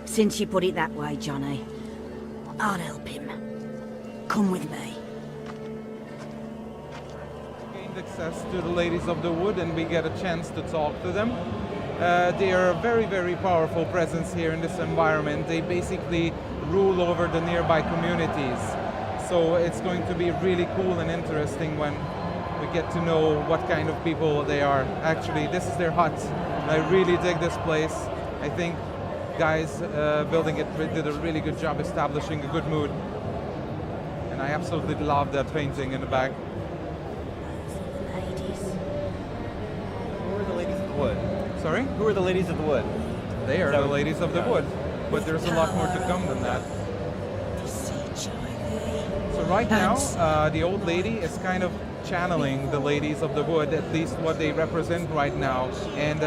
since you put it that way, Johnny, I'll help him. Come with me. Gained access to the ladies of the wood, and we get a chance to talk to them. They are a very, very powerful presence here in this environment. They basically rule over the nearby communities. So it's going to be really cool and interesting when we get to know what kind of people they are. Actually, this is their hut. I really dig this place. I think guys building it did a really good job establishing a good mood. And I absolutely love that painting in the back. Who are the ladies of the wood? Sorry? Who are the ladies of the wood? They are the ladies of the wood. But there's a lot more to come than that. So right now, the old lady is kind of channeling the ladies of the wood, at least what they represent right now. And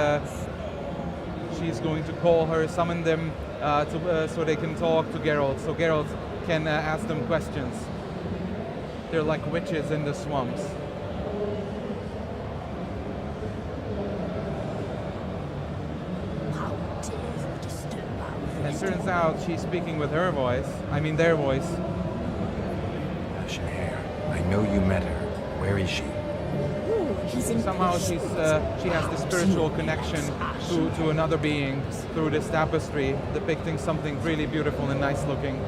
she's going to call her, summon them so they can talk to Geralt. So Geralt can ask them questions. They're like witches in the swamps. And it turns out she's speaking with her voice. I mean their voice. Ashen hair. I know you met her. Where is she? Somehow she has this spiritual connection to another being through this tapestry, depicting something really beautiful and nice looking.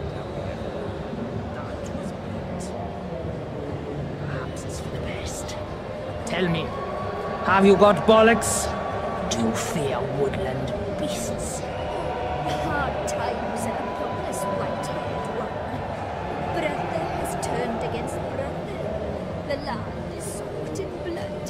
Perhaps it's for the best. Tell me, have you got bollocks? Do you fear woodland beasts? Hard times are upon us, white-haired one. Brother has turned against brother. The land is soaked in blood.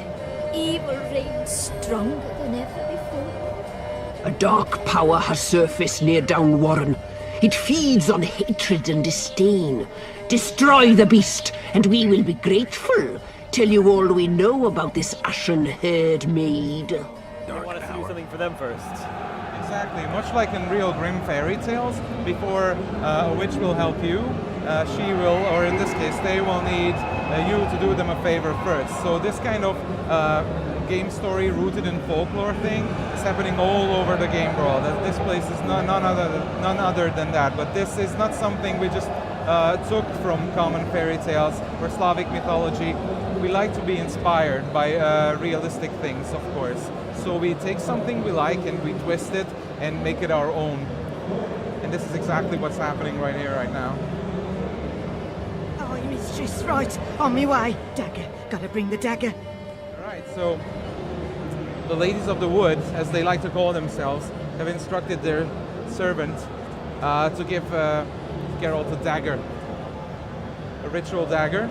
Evil reigns stronger than ever before. A dark power has surfaced near Down Warren. It feeds on hatred and disdain. Destroy the beast, and we will be grateful. Tell you all we know about this ashen-haired maid. I want us to do something for them first. Exactly, much like in real grim fairy tales, before a witch will help you, she will, or in this case, they will need you to do them a favor first. So this kind of game story rooted in folklore thing is happening all over the game world. This place is none other than that. But this is not something we just took from common fairy tales or Slavic mythology. We like to be inspired by realistic things, of course. So we take something we like and we twist it and make it our own. And this is exactly what's happening right here, right now. Oh, mistress, right, on me way. Dagger, gotta bring the dagger. All right, so the ladies of the wood, as they like to call themselves, have instructed their servant to give Geralt a dagger, a ritual dagger,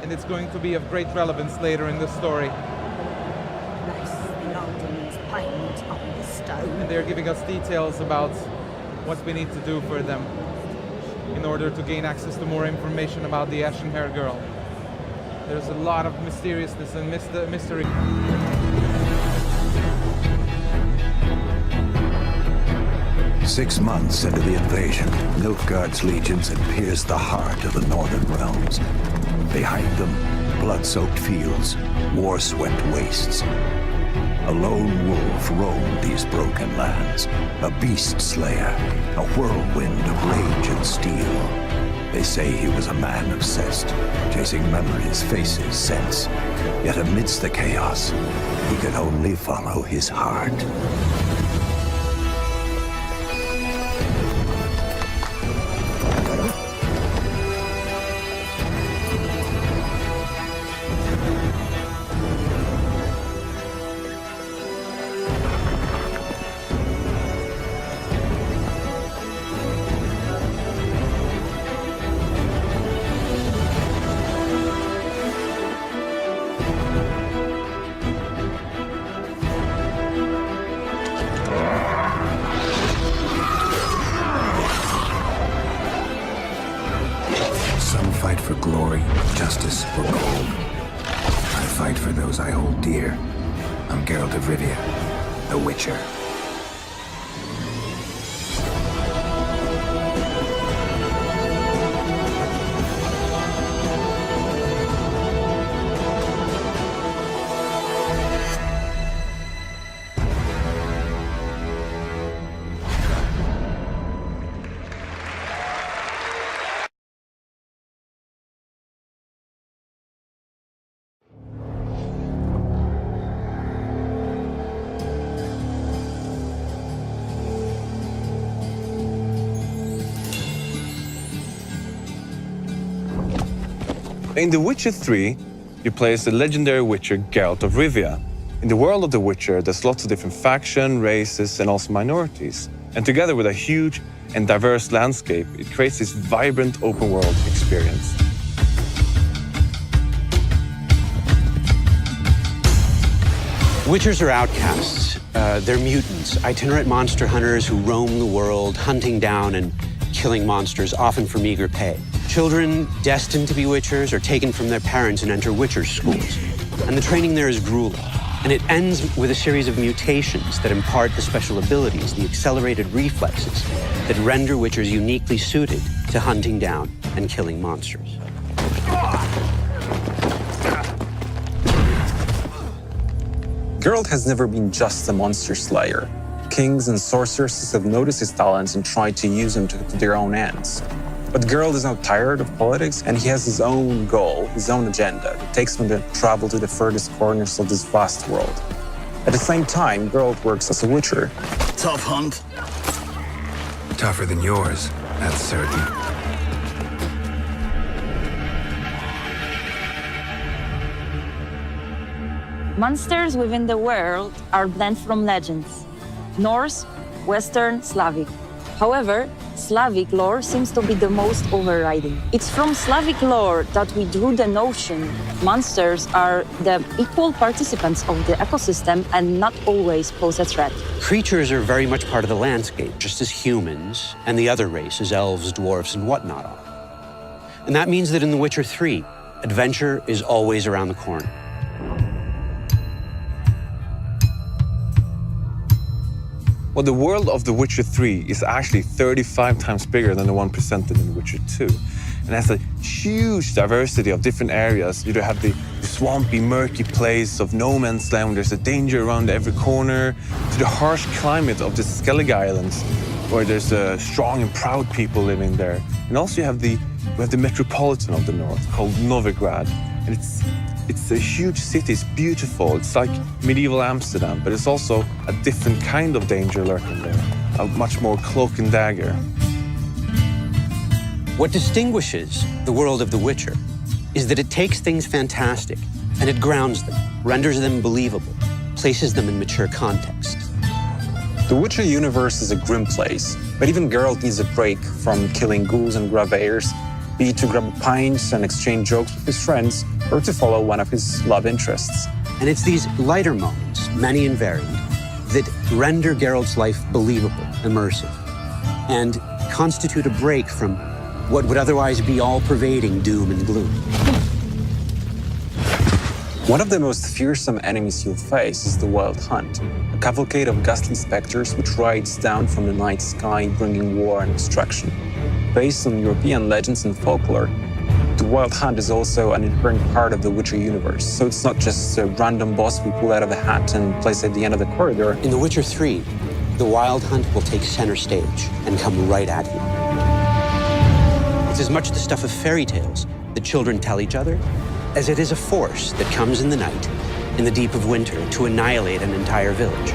and it's going to be of great relevance later in the story. Place the London's paint on the stone. And they're giving us details about what we need to do for them in order to gain access to more information about the Ashen Hair Girl. There's a lot of mysteriousness and mystery. 6 months into the invasion, Nilfgaard's legions had pierced the heart of the northern realms. Behind them, blood-soaked fields, war-swept wastes. A lone wolf roamed these broken lands, a beast slayer, a whirlwind of rage and steel. They say he was a man obsessed, chasing memories, faces, scents. Yet amidst the chaos, he could only follow his heart. Some fight for glory, justice, or gold. I fight for those I hold dear. I'm Geralt of Rivia, the Witcher. In The Witcher 3, you play as the legendary witcher Geralt of Rivia. In the world of The Witcher, there's lots of different factions, races, and also minorities. And together with a huge and diverse landscape, it creates this vibrant open-world experience. Witchers are outcasts. They're mutants, itinerant monster hunters who roam the world, hunting down and killing monsters, often for meager pay. Children destined to be witchers are taken from their parents and enter witcher schools. And the training there is grueling. And it ends with a series of mutations that impart the special abilities, the accelerated reflexes that render witchers uniquely suited to hunting down and killing monsters. Geralt has never been just a monster slayer. Kings and sorceresses have noticed his talents and tried to use him to their own ends. But Geralt is now tired of politics, and he has his own goal, his own agenda, that takes him to travel to the furthest corners of this vast world. At the same time, Geralt works as a witcher. Tough hunt. Tougher than yours, that's certain. Monsters within the world are blend from legends. Norse, Western, Slavic. However, Slavic lore seems to be the most overriding. It's from Slavic lore that we drew the notion monsters are the equal participants of the ecosystem and not always pose a threat. Creatures are very much part of the landscape, just as humans and the other races, elves, dwarves, and whatnot are. And that means that in The Witcher 3, adventure is always around the corner. Well, the world of The Witcher 3 is actually 35 times bigger than the one presented in The Witcher 2. and has a huge diversity of different areas. You have the swampy, murky place of no man's land, where there's a danger around every corner, to the harsh climate of the Skellige Islands, where there's strong and proud people living there. And also we have the metropolitan of the north, called Novigrad. And it's a huge city, it's beautiful. It's like medieval Amsterdam, but it's also a different kind of danger lurking there, a much more cloak and dagger. What distinguishes the world of The Witcher is that it takes things fantastic and it grounds them, renders them believable, places them in mature contexts. The Witcher universe is a grim place, but even Geralt needs a break from killing ghouls and graveyors, be it to grab pints and exchange jokes with his friends, or to follow one of his love interests. And it's these lighter moments, many and varied, that render Geralt's life believable, immersive, and constitute a break from what would otherwise be all-pervading doom and gloom. One of the most fearsome enemies you'll face is the Wild Hunt, a cavalcade of ghastly specters which rides down from the night sky bringing war and destruction. Based on European legends and folklore, the Wild Hunt is also an inherent part of the Witcher universe, so it's not just a random boss we pull out of a hat and place at the end of the corridor. In The Witcher 3, the Wild Hunt will take center stage and come right at you. It's as much the stuff of fairy tales that children tell each other as it is a force that comes in the night, in the deep of winter, to annihilate an entire village.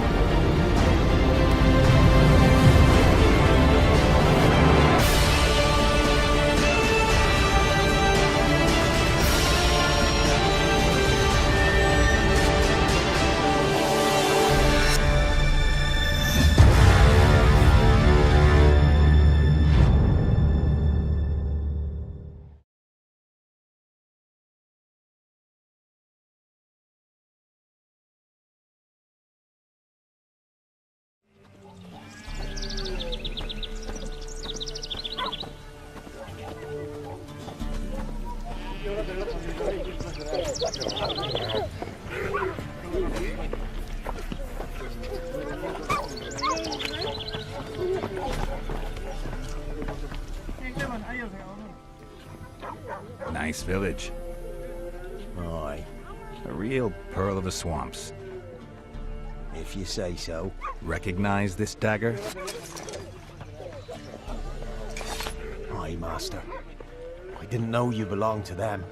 Nice village. Aye. A real pearl of the swamps. If you say so. Recognize this dagger? Aye, Master. I didn't know you belonged to them.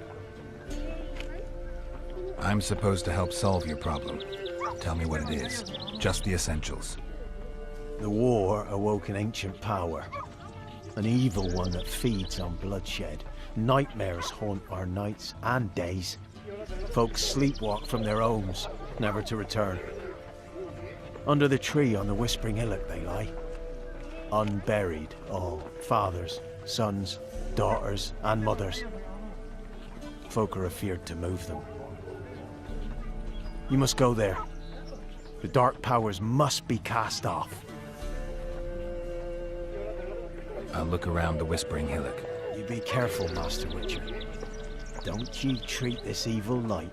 I'm supposed to help solve your problem. Tell me what it is. Just the essentials. The war awoke an ancient power. An evil one that feeds on bloodshed. Nightmares haunt our nights and days. Folks sleepwalk from their homes, never to return. Under the tree on the Whispering Hillock they lie. Unburied, all. Fathers, sons, daughters, and mothers. Folk are afeard to move them. You must go there. The dark powers must be cast off. I'll look around the Whispering Hillock. You be careful, Master Witcher. Don't you treat this evil light.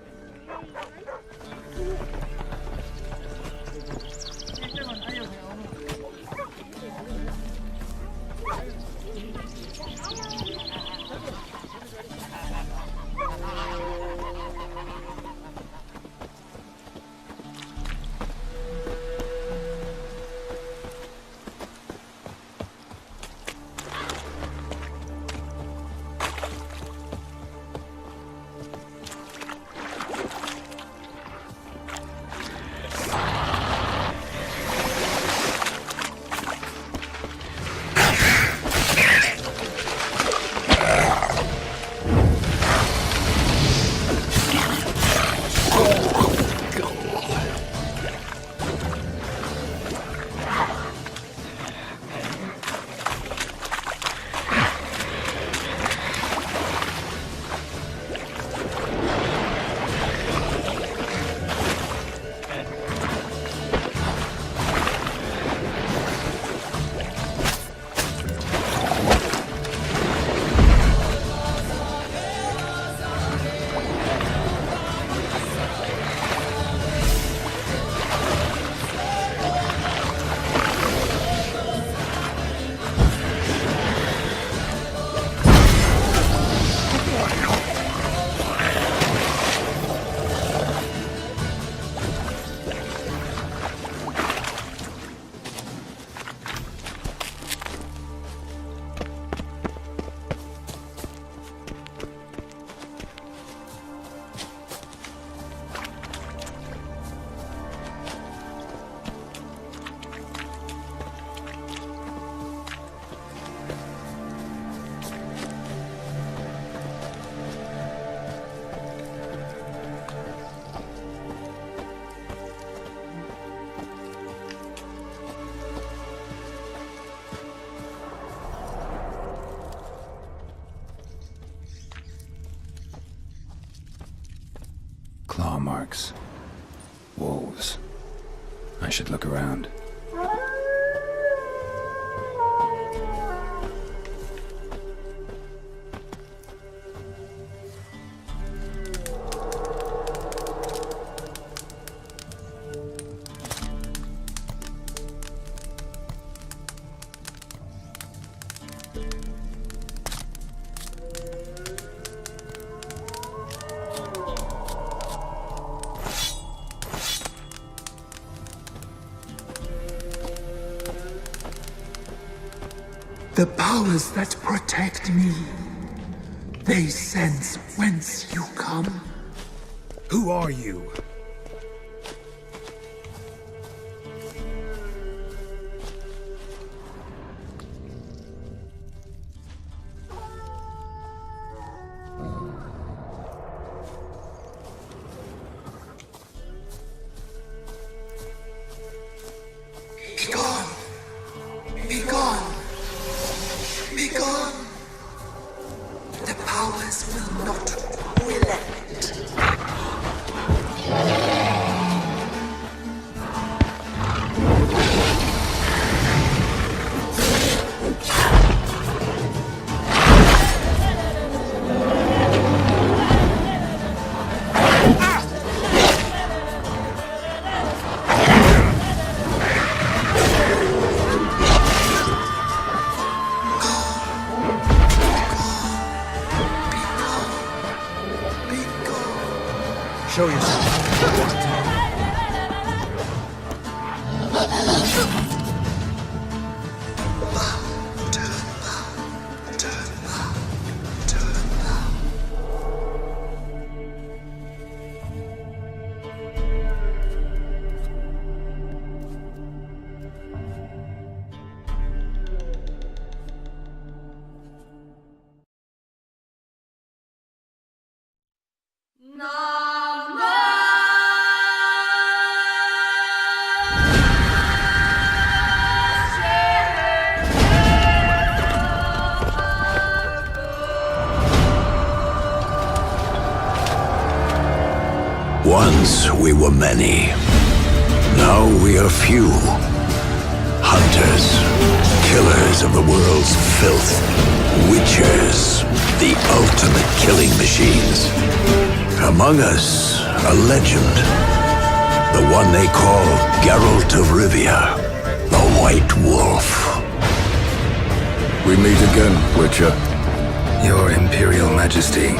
claw marks. Wolves. I should look around. The powers that protect me, they sense whence you come. Who are you? Be gone! Be gone! Be gone! The powers will not relent. Show yourself. Once we were many. Now we are few. Hunters, killers of the world's filth. Witchers, the ultimate killing machines. Among us, a legend. The one they call Geralt of Rivia, the White Wolf. We meet again, Witcher. Your Imperial Majesty.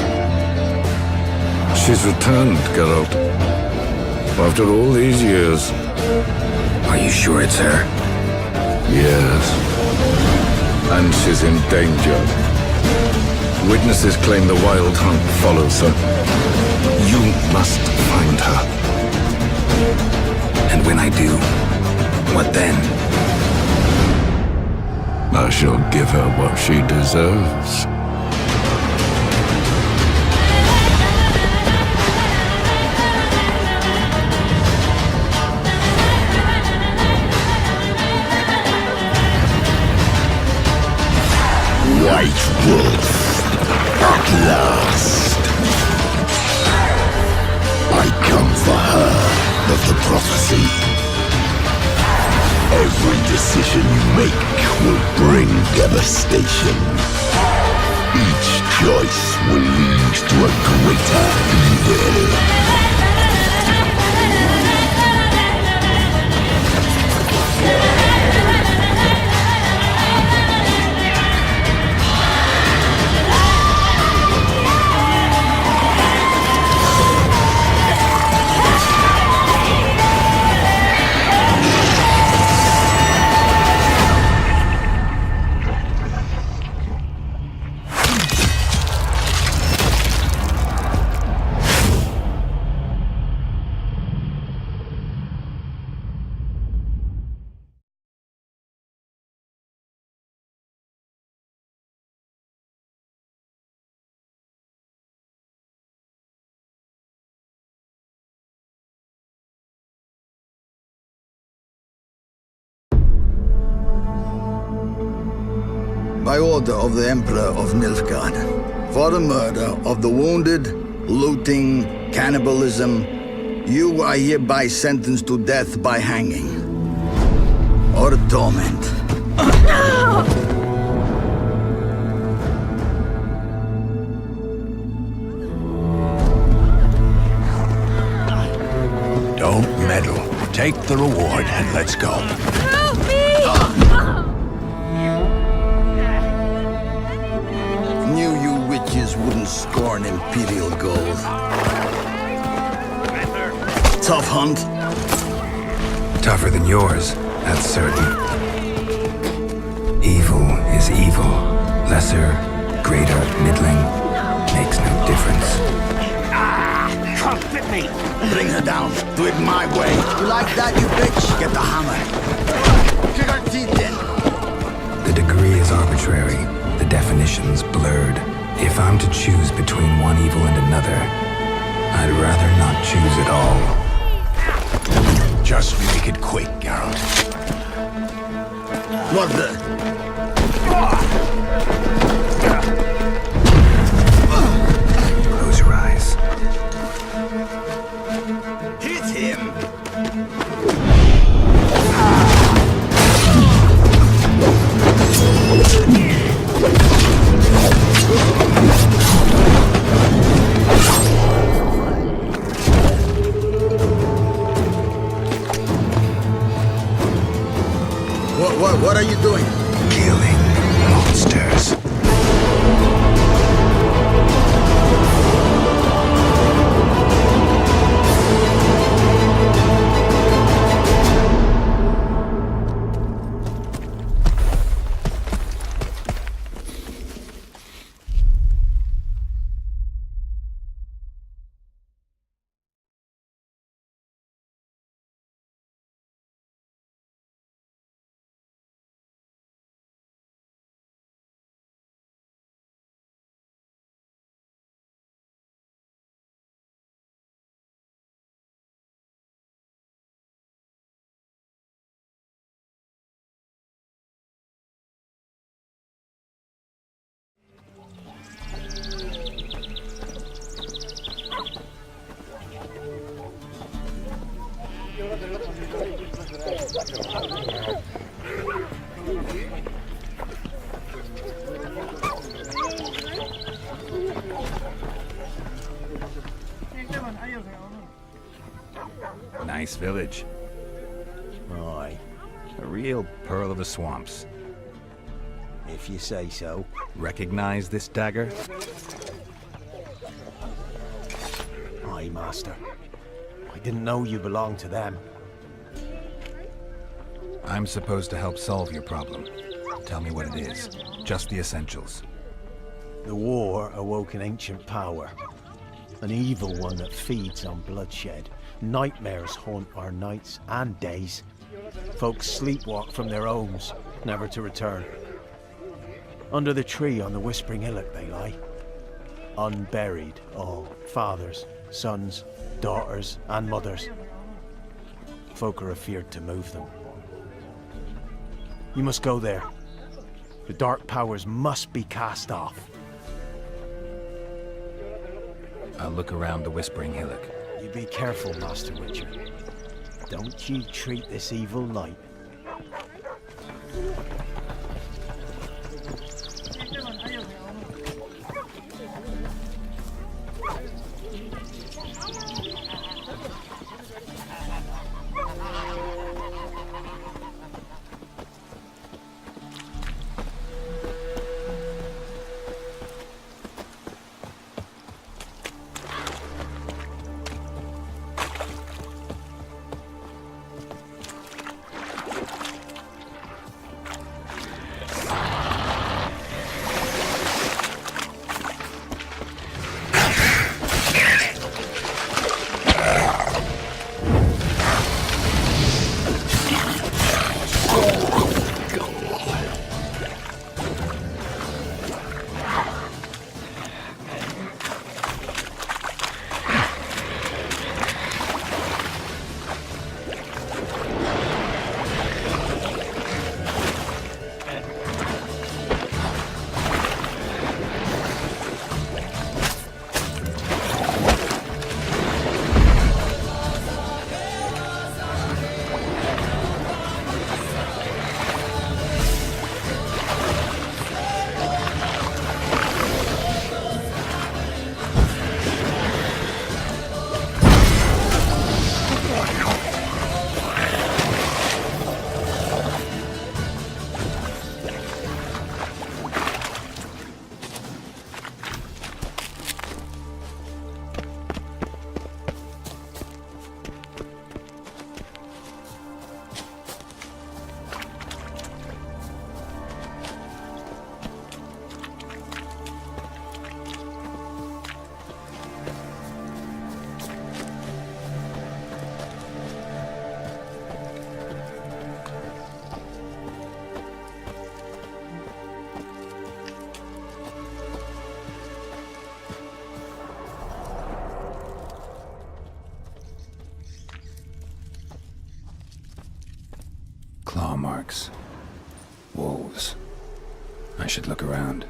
She's returned, Geralt. After all these years. Are you sure it's her? Yes. And she's in danger. Witnesses claim the Wild Hunt follows her. You must find her. And when I do, what then? I shall give her what she deserves. White Wolf, at last. I come for her of the prophecy. Every decision you make will bring devastation. Each choice will lead to a greater evil. By order of the Emperor of Nilfgaard, for the murder of the wounded looting, cannibalism, you are hereby sentenced to death by hanging. Or torment. Don't meddle. Take the reward and let's go. Help me! Knew you witches wouldn't scorn imperial gold. Tough hunt. Tougher than yours, that's certain. Evil is evil. Lesser, greater, middling, makes no difference. Can't fit me! Bring her down. Do it my way. You like that, you bitch? Get the hammer. Kick her teeth in. The degree is arbitrary, the definition's blurred. If I'm to choose between one evil and another, I'd rather not choose at all. Just make it quick, Geralt. What the? Close your eyes. Hit him! What are you doing? Killing monsters. Nice village. Aye. A real pearl of the swamps. If you say so. Recognize this dagger? Aye, Master. I didn't know you belonged to them. I'm supposed to help solve your problem. Tell me what it is. Just the essentials. The war awoke an ancient power. An evil one that feeds on bloodshed. Nightmares haunt our nights and days. Folks sleepwalk from their homes, never to return. Under the tree on the Whispering Hillock they lie. Unburied, all. Fathers, sons, daughters, and mothers. Folk are afeared to move them. You must go there. The dark powers must be cast off. I'll look around the Whispering Hillock. You be careful, Master Witcher. Don't you treat this evil light. Claw marks. Wolves. I should look around.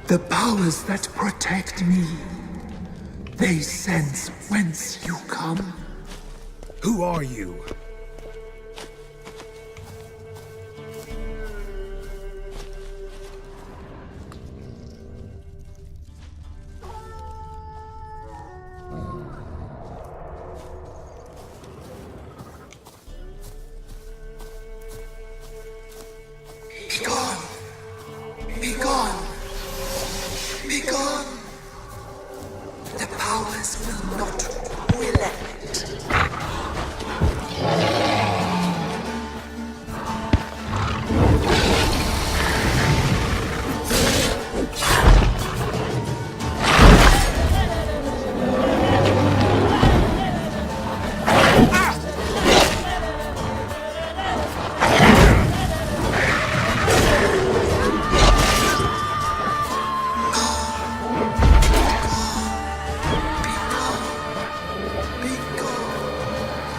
The powers that protect me, they sense whence you come. Who are you? Be gone! Be gone! Be gone! The powers will not relent.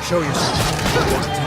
Show yourself.